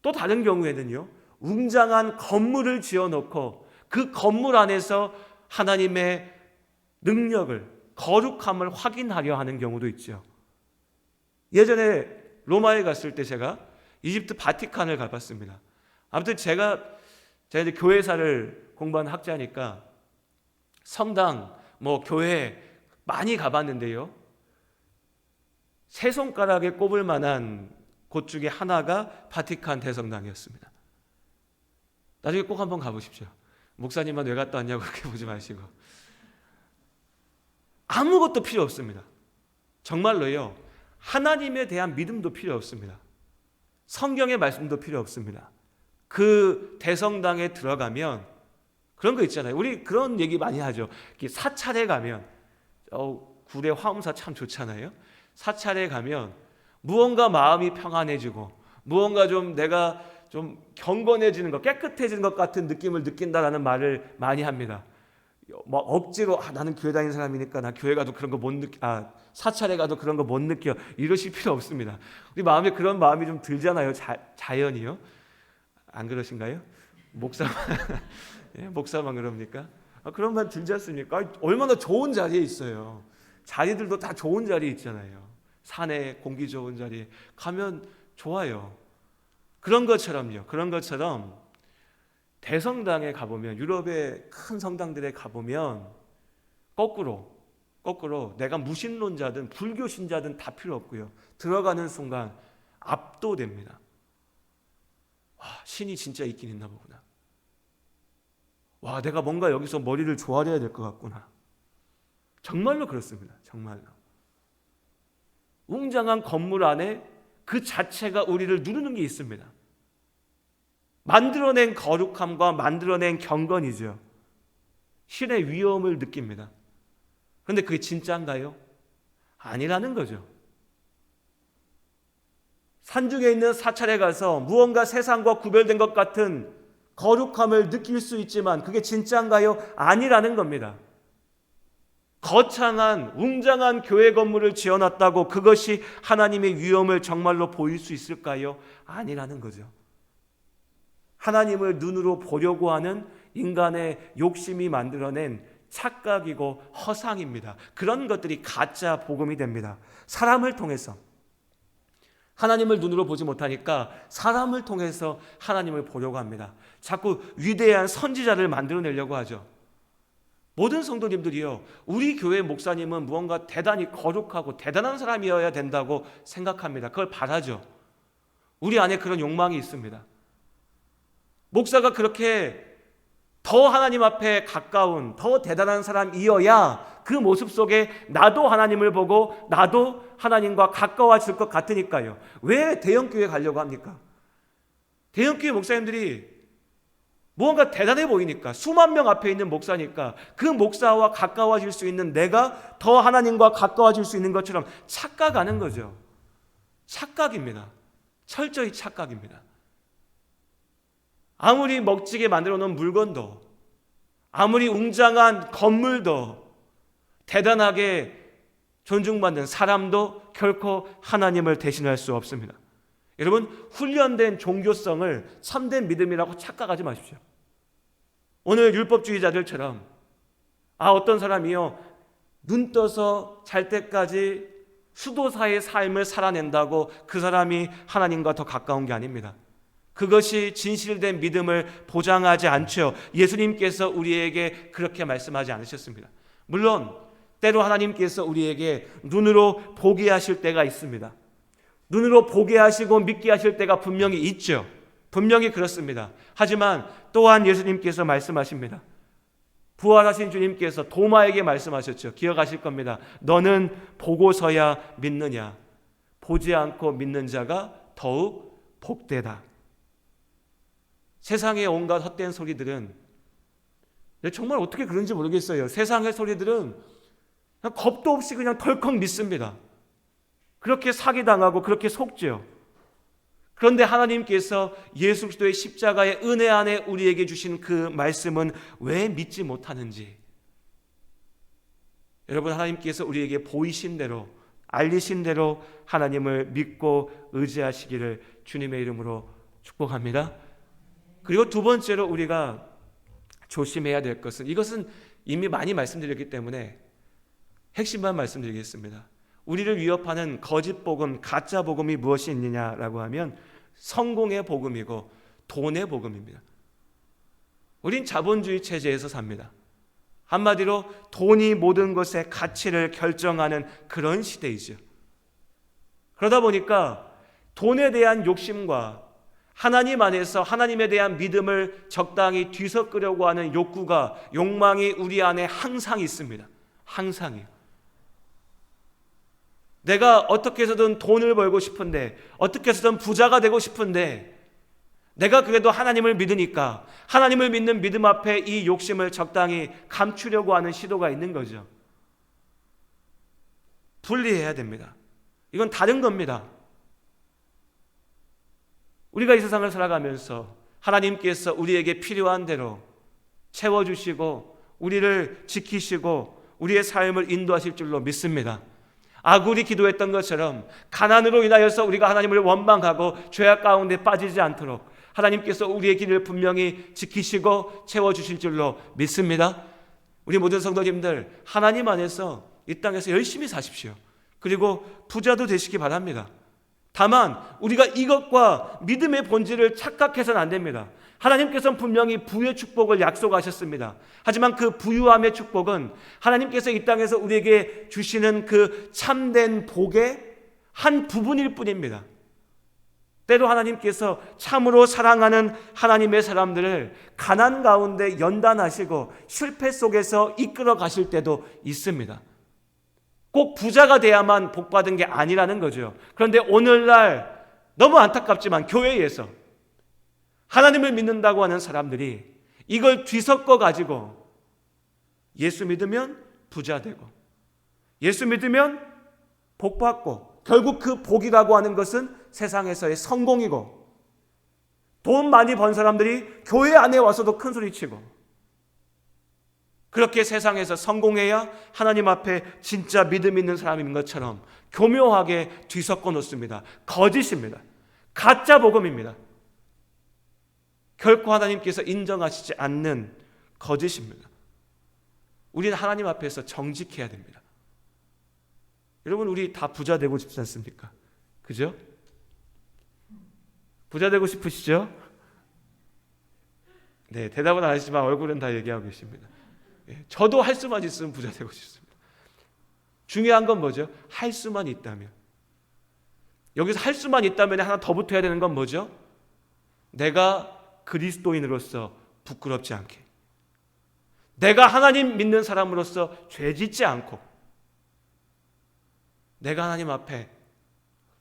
[SPEAKER 1] 또 다른 경우에는요, 웅장한 건물을 지어놓고 그 건물 안에서 하나님의 능력을, 거룩함을 확인하려 하는 경우도 있죠. 예전에 로마에 갔을 때 제가 이집트 바티칸을 가봤습니다. 아무튼 제가 이제 교회사를 공부한 학자니까 성당, 교회 많이 가봤는데요, 세 손가락에 꼽을 만한 곳 중에 하나가 바티칸 대성당이었습니다. 나중에 꼭 한번 가보십시오. 목사님만 왜 갔다 왔냐고 그렇게 보지 마시고. 아무것도 필요 없습니다. 정말로요, 하나님에 대한 믿음도 필요 없습니다. 성경의 말씀도 필요 없습니다. 그 대성당에 들어가면 그런 거 있잖아요. 우리 그런 얘기 많이 하죠. 사찰에 가면, 구례 화엄사 참 좋잖아요. 사찰에 가면 무언가 마음이 평안해지고 무언가 좀 내가 좀 경건해지는 것, 깨끗해지는 것 같은 느낌을 느낀다라는 말을 많이 합니다. 억지로 나는 교회 다니는 사람이니까 나 교회 가도 그런 거 못 느껴, 사찰에 가도 그런 거 못 느껴, 이러실 필요 없습니다. 우리 마음에 그런 마음이 좀 들잖아요. 자연이요. 안 그러신가요? 목사만 목사만 그럽니까? 그런 말 들지 않습니까? 얼마나 좋은 자리에 있어요. 자리들도 다 좋은 자리에 있잖아요. 산에 공기 좋은 자리에 가면 좋아요. 그런 것처럼 대성당에 가보면, 유럽의 큰 성당들에 가보면 거꾸로 내가 무신론자든 불교 신자든 다 필요 없고요. 들어가는 순간 압도됩니다. 와, 신이 진짜 있긴 있나 보구나. 와, 내가 뭔가 여기서 머리를 조아려야 될 것 같구나. 정말로 그렇습니다. 정말로. 웅장한 건물 안에 그 자체가 우리를 누르는 게 있습니다. 만들어낸 거룩함과 만들어낸 경건이죠. 신의 위엄을 느낍니다. 그런데 그게 진짜인가요? 아니라는 거죠. 산중에 있는 사찰에 가서 무언가 세상과 구별된 것 같은 거룩함을 느낄 수 있지만 그게 진짜인가요? 아니라는 겁니다. 거창한 웅장한 교회 건물을 지어놨다고 그것이 하나님의 위엄을 정말로 보일 수 있을까요? 아니라는 거죠. 하나님을 눈으로 보려고 하는 인간의 욕심이 만들어낸 착각이고 허상입니다. 그런 것들이 가짜 복음이 됩니다. 사람을 통해서 하나님을 눈으로 보지 못하니까 사람을 통해서 하나님을 보려고 합니다. 자꾸 위대한 선지자를 만들어내려고 하죠. 모든 성도님들이요, 우리 교회 목사님은 무언가 대단히 거룩하고 대단한 사람이어야 된다고 생각합니다. 그걸 바라죠. 우리 안에 그런 욕망이 있습니다. 목사가 그렇게 더 하나님 앞에 가까운 더 대단한 사람이어야 그 모습 속에 나도 하나님을 보고 나도 하나님과 가까워질 것 같으니까요. 왜 대형교회 가려고 합니까? 대형교회 목사님들이 무언가 대단해 보이니까, 수만 명 앞에 있는 목사니까 그 목사와 가까워질 수 있는 내가 더 하나님과 가까워질 수 있는 것처럼 착각하는 거죠. 착각입니다. 철저히 착각입니다. 아무리 멋지게 만들어 놓은 물건도, 아무리 웅장한 건물도, 대단하게 존중받는 사람도 결코 하나님을 대신할 수 없습니다. 여러분, 훈련된 종교성을 참된 믿음이라고 착각하지 마십시오. 오늘 율법주의자들처럼 어떤 사람이요, 눈 떠서 잘 때까지 수도사의 삶을 살아낸다고 그 사람이 하나님과 더 가까운 게 아닙니다. 그것이 진실된 믿음을 보장하지 않죠. 예수님께서 우리에게 그렇게 말씀하지 않으셨습니다. 물론 때로 하나님께서 우리에게 눈으로 보게 하실 때가 있습니다. 눈으로 보게 하시고 믿게 하실 때가 분명히 있죠. 분명히 그렇습니다. 하지만 또한 예수님께서 말씀하십니다. 부활하신 주님께서 도마에게 말씀하셨죠. 기억하실 겁니다. 너는 보고서야 믿느냐? 보지 않고 믿는 자가 더욱 복되다. 세상의 온갖 헛된 소리들은, 정말 어떻게 그런지 모르겠어요. 세상의 소리들은 그냥 겁도 없이 그냥 덜컥 믿습니다. 그렇게 사기당하고 그렇게 속죠. 그런데 하나님께서 예수 그리스도의 십자가의 은혜 안에 우리에게 주신 그 말씀은 왜 믿지 못하는지, 여러분, 하나님께서 우리에게 보이신 대로, 알리신 대로 하나님을 믿고 의지하시기를 주님의 이름으로 축복합니다. 그리고 두 번째로 우리가 조심해야 될 것은, 이것은 이미 많이 말씀드렸기 때문에 핵심만 말씀드리겠습니다. 우리를 위협하는 거짓 복음, 가짜 복음이 무엇이 있느냐라고 하면 성공의 복음이고 돈의 복음입니다. 우린 자본주의 체제에서 삽니다. 한마디로 돈이 모든 것의 가치를 결정하는 그런 시대이죠. 그러다 보니까 돈에 대한 욕심과 하나님 안에서 하나님에 대한 믿음을 적당히 뒤섞으려고 하는 욕구가, 욕망이 우리 안에 항상 있습니다. 항상이요. 내가 어떻게 해서든 돈을 벌고 싶은데, 어떻게 해서든 부자가 되고 싶은데, 내가 그래도 하나님을 믿으니까 하나님을 믿는 믿음 앞에 이 욕심을 적당히 감추려고 하는 시도가 있는 거죠. 분리해야 됩니다. 이건 다른 겁니다. 우리가 이 세상을 살아가면서 하나님께서 우리에게 필요한 대로 채워주시고 우리를 지키시고 우리의 삶을 인도하실 줄로 믿습니다. 아굴이 기도했던 것처럼 가난으로 인하여서 우리가 하나님을 원망하고 죄악 가운데 빠지지 않도록 하나님께서 우리의 길을 분명히 지키시고 채워주실 줄로 믿습니다. 우리 모든 성도님들, 하나님 안에서 이 땅에서 열심히 사십시오. 그리고 부자도 되시기 바랍니다. 다만 우리가 이것과 믿음의 본질을 착각해서는 안 됩니다. 하나님께서는 분명히 부의 축복을 약속하셨습니다. 하지만 그 부유함의 축복은 하나님께서 이 땅에서 우리에게 주시는 그 참된 복의 한 부분일 뿐입니다. 때로 하나님께서 참으로 사랑하는 하나님의 사람들을 가난 가운데 연단하시고 실패 속에서 이끌어 가실 때도 있습니다. 꼭 부자가 돼야만 복받은 게 아니라는 거죠. 그런데 오늘날 너무 안타깝지만 교회에서 하나님을 믿는다고 하는 사람들이 이걸 뒤섞어 가지고 예수 믿으면 부자 되고 예수 믿으면 복받고, 결국 그 복이라고 하는 것은 세상에서의 성공이고, 돈 많이 번 사람들이 교회 안에 와서도 큰 소리치고, 그렇게 세상에서 성공해야 하나님 앞에 진짜 믿음 있는 사람인 것처럼 교묘하게 뒤섞어 놓습니다. 거짓입니다. 가짜 복음입니다. 결코 하나님께서 인정하시지 않는 거짓입니다. 우리는 하나님 앞에서 정직해야 됩니다. 여러분, 우리 다 부자 되고 싶지 않습니까? 그죠? 부자 되고 싶으시죠? 네, 대답은 안 하시지만 얼굴은 다 얘기하고 계십니다. 저도 할 수만 있으면 부자 되고 싶습니다. 중요한 건 뭐죠? 할 수만 있다면. 여기서 할 수만 있다면 하나 더 붙어야 되는 건 뭐죠? 내가 그리스도인으로서 부끄럽지 않게, 내가 하나님 믿는 사람으로서 죄짓지 않고, 내가 하나님 앞에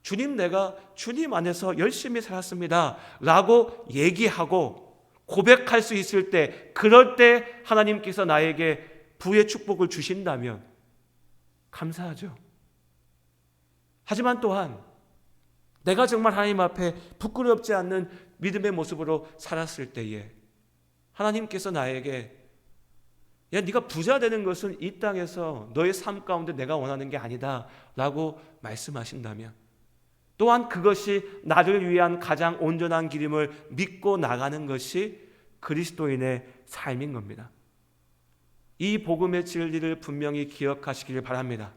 [SPEAKER 1] 주님, 내가 주님 안에서 열심히 살았습니다 라고 얘기하고 고백할 수 있을 때, 그럴 때 하나님께서 나에게 부의 축복을 주신다면 감사하죠. 하지만 또한 내가 정말 하나님 앞에 부끄럽지 않는 믿음의 모습으로 살았을 때에 하나님께서 나에게, 야, 네가 부자 되는 것은 이 땅에서 너의 삶 가운데 내가 원하는 게 아니다 라고 말씀하신다면, 또한 그것이 나를 위한 가장 온전한 길임을 믿고 나가는 것이 그리스도인의 삶인 겁니다. 이 복음의 진리를 분명히 기억하시길 바랍니다.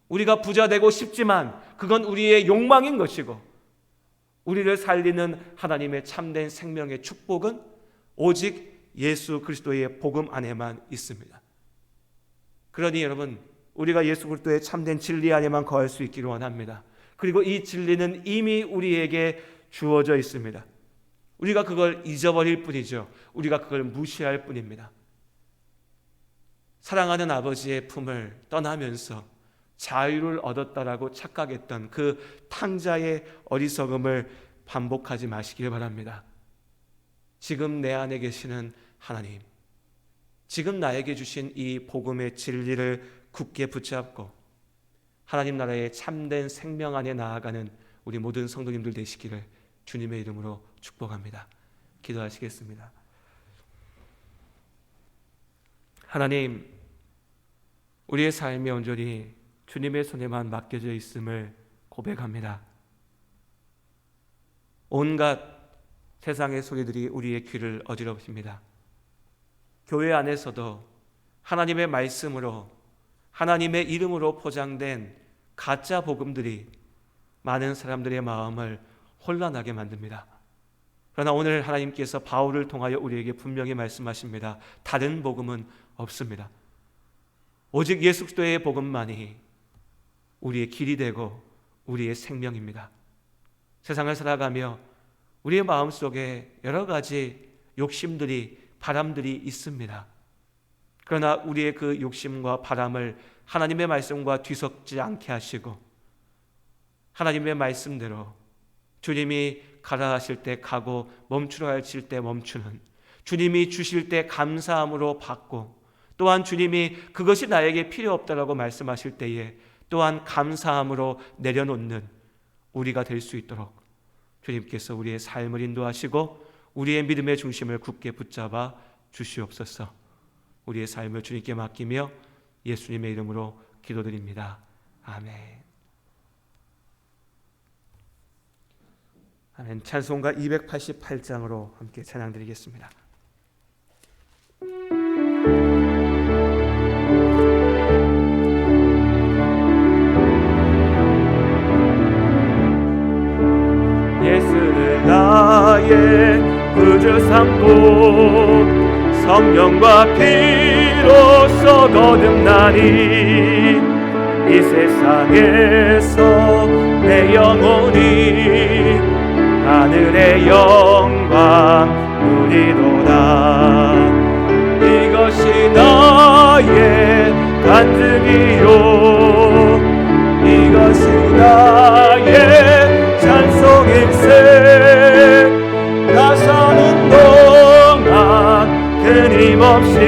[SPEAKER 1] 우리가 부자 되고 싶지만 그건 우리의 욕망인 것이고, 우리를 살리는 하나님의 참된 생명의 축복은 오직 예수 그리스도의 복음 안에만 있습니다. 그러니 여러분, 우리가 예수 그리스도의 참된 진리 안에만 거할 수 있기를 원합니다. 그리고 이 진리는 이미 우리에게 주어져 있습니다. 우리가 그걸 잊어버릴 뿐이죠. 우리가 그걸 무시할 뿐입니다. 사랑하는 아버지의 품을 떠나면서 자유를 얻었다라고 착각했던 그 탕자의 어리석음을 반복하지 마시길 바랍니다. 지금 내 안에 계시는 하나님, 지금 나에게 주신 이 복음의 진리를 굳게 붙잡고 하나님 나라의 참된 생명 안에 나아가는 우리 모든 성도님들 되시기를 주님의 이름으로 축복합니다. 기도하시겠습니다. 하나님, 우리의 삶이 온전히 주님의 손에만 맡겨져 있음을 고백합니다. 온갖 세상의 소리들이 우리의 귀를 어지럽힙니다. 교회 안에서도 하나님의 말씀으로, 하나님의 이름으로 포장된 가짜 복음들이 많은 사람들의 마음을 혼란하게 만듭니다. 그러나 오늘 하나님께서 바울을 통하여 우리에게 분명히 말씀하십니다. 다른 복음은 없습니다. 오직 예수 그리스도의 복음만이 우리의 길이 되고 우리의 생명입니다. 세상을 살아가며 우리의 마음속에 여러 가지 욕심들이, 바람들이 있습니다. 그러나 우리의 그 욕심과 바람을 하나님의 말씀과 뒤섞지 않게 하시고, 하나님의 말씀대로 주님이 가라 하실 때 가고 멈추라 하실 때 멈추는, 주님이 주실 때 감사함으로 받고, 또한 주님이 그것이 나에게 필요 없다라고 말씀하실 때에 또한 감사함으로 내려놓는 우리가 될 수 있도록 주님께서 우리의 삶을 인도하시고 우리의 믿음의 중심을 굳게 붙잡아 주시옵소서. 우리의 삶을 주님께 맡기며 예수님의 이름으로 기도드립니다. 아멘. 아멘. 찬송가 288장으로 함께 찬양드리겠습니다. 예수를 나의 구주 삼고 성령과 피로써 거듭나니 이 세상에서 내 영혼이 하늘의 영광 누리도다. 이것이 나의 간증이요, 이것이 나의 찬송일세. 나 사는 동안 끊임없이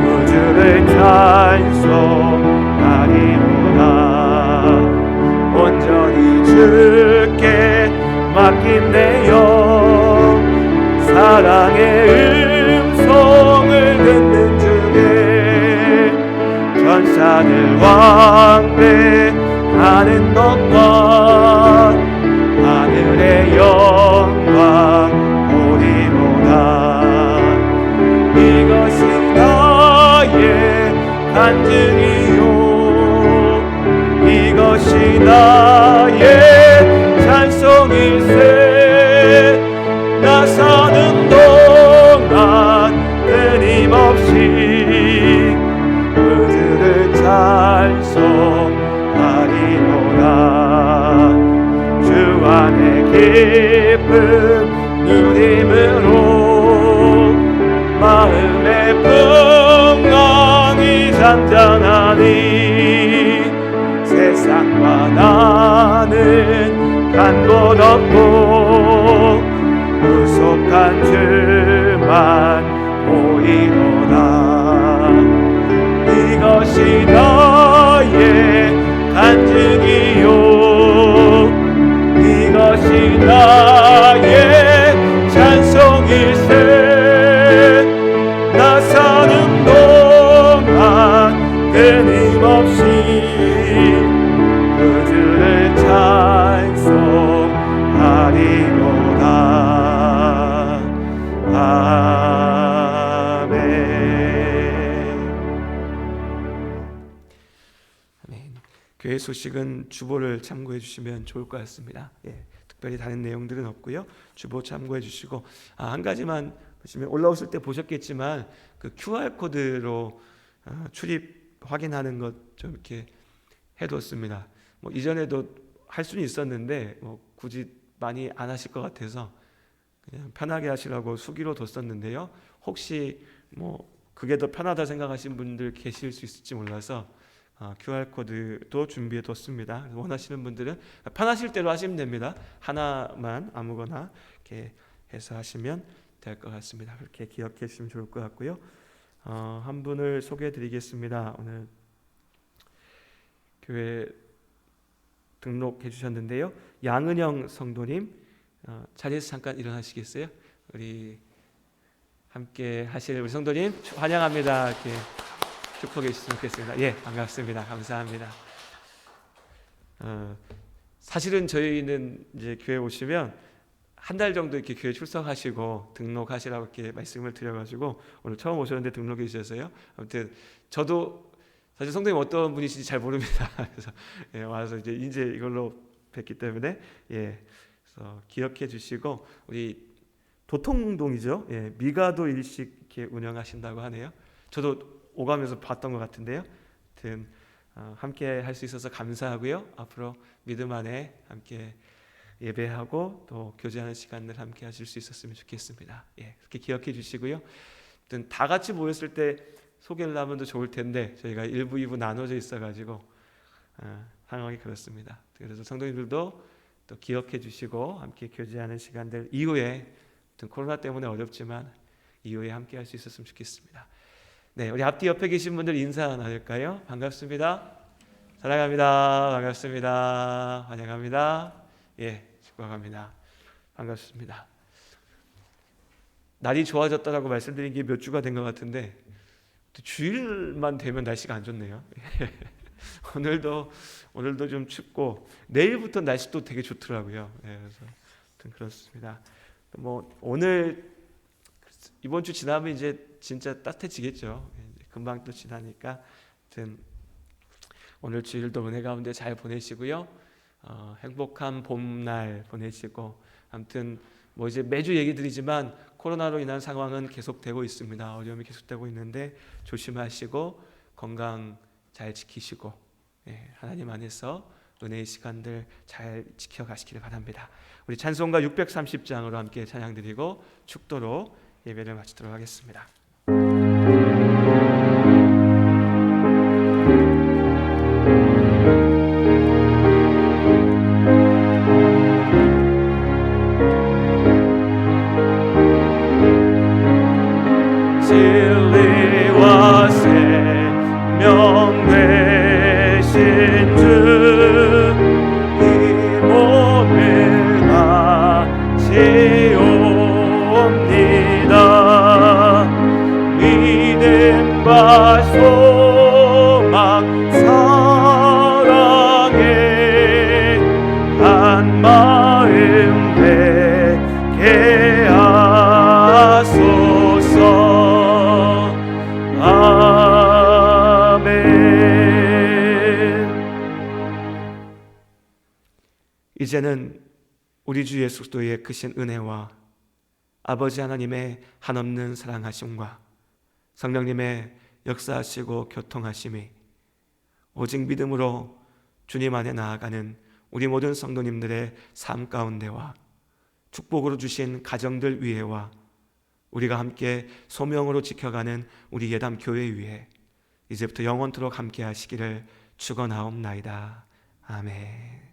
[SPEAKER 1] 구주를 찬송하리로다. 온전히 주께 맡긴 내 영, 사랑의 음성을 듣는 중에 전사들 왕래하는 것과 하늘의 영광 보리로다. 이것이 나의 간증이요, 이것이 나의 찬송일세. 찬송하리로다. 주 안에 기쁨 누림으로 마음의 풍랑이 잔잔하니 세상과 나는 간 곳 없고 구속한 주만 보이도다. 이것이 나의 간증이요 이것이 나의 찬송일세. 나 사는 동안 끊임없이 그 주를 찬송하리로다. 아멘. 아멘. 교회 소식은 주보를 참고해 주시면 좋을 것 같습니다. 특별히 다른 내용들은 없고요. 주보 참고해 주시고 한 가지만 보시면 올라오실 때 보셨겠지만 그 QR 코드로 출입 확인하는 것 좀 이렇게 해뒀습니다. 이전에도 할 수는 있었는데 굳이 많이 안 하실 것 같아서 그냥 편하게 하시라고 수기로 뒀었는데요. 혹시 그게 더 편하다 생각하시는 분들 계실 수 있을지 몰라서 QR 코드도 준비해 뒀습니다. 원하시는 분들은 편하실 대로 하시면 됩니다. 하나만 아무거나 이렇게 해서 하시면 될 것 같습니다. 그렇게 기억해 주시면 좋을 것 같고요. 한 분을 소개해 드리겠습니다. 오늘 교회 등록해 주셨는데요. 양은영 성도님, 자리에서 잠깐 일어나시겠어요? 우리 함께 하실 우리 성도님 환영합니다. 이렇게 축복해 주시면 좋겠습니다. 반갑습니다. 감사합니다. 사실은 저희는 이제 교회 오시면 한 달 정도 이렇게 교회 출석하시고 등록하시라고 이렇게 말씀을 드려가지고 오늘 처음 오셨는데 등록해 주셔서요. 아무튼 저도 사실 성도님 어떤 분이신지 잘 모릅니다. 그래서 와서 이제 이걸로 뵙기 때문에 그래서 기억해 주시고 우리 도통동이죠. 미가도 일식 이렇게 운영하신다고 하네요. 저도 오가면서 봤던 것 같은데요. 아무튼 함께 할 수 있어서 감사하고요. 앞으로 믿음 안에 함께 예배하고 또 교제하는 시간을 함께 하실 수 있었으면 좋겠습니다. 그렇게 기억해 주시고요. 아무튼 다 같이 모였을 때 소개를 하면 더 좋을 텐데 저희가 1부, 2부 나눠져 있어가지고 상황이 그렇습니다. 그래서 성도님들도 또 기억해 주시고 함께 교제하는 시간들 이후에 코로나 때문에 어렵지만 이후에 함께 할 수 있었으면 좋겠습니다. 우리 앞뒤 옆에 계신 분들 인사 나눌까요? 반갑습니다. 사랑합니다. 반갑습니다. 환영합니다. 축복합니다. 반갑습니다. 날이 좋아졌다라고 말씀드린 게 몇 주가 된 것 같은데 주일만 되면 날씨가 안 좋네요. 오늘도 좀 춥고 내일부터 날씨도 되게 좋더라고요. 그래서 그렇습니다. 오늘 이번 주 지나면 이제 진짜 따뜻해지겠죠. 금방 또 지나니까 아무튼 오늘 주일도 은혜 가운데 잘 보내시고요. 행복한 봄날 보내시고 아무튼 이제 매주 얘기 드리지만 코로나로 인한 상황은 계속되고 있습니다. 어려움이 계속되고 있는데 조심하시고 건강 잘 지키시고 하나님 안에서 은혜의 시간들 잘 지켜가시기를 바랍니다. 우리 찬송가 630장으로 함께 찬양드리고 축도로 예배를 마치도록 하겠습니다. 진리와 생명 되신 주 이 몸을 바치옵니다. 믿음과 소망 사랑에 한 마음 되게 하소서. 아멘. 이제는 우리 주 예수 그리스도의 크신 은혜와 아버지 하나님의 한없는 사랑하심과 성령님의 역사하시고 교통하심이 오직 믿음으로 주님 안에 나아가는 우리 모든 성도님들의 삶 가운데와 축복으로 주신 가정들 위에와 우리가 함께 소명으로 지켜가는 우리 예담 교회 위에 이제부터 영원토록 함께 하시기를 축원하옵나이다. 아멘.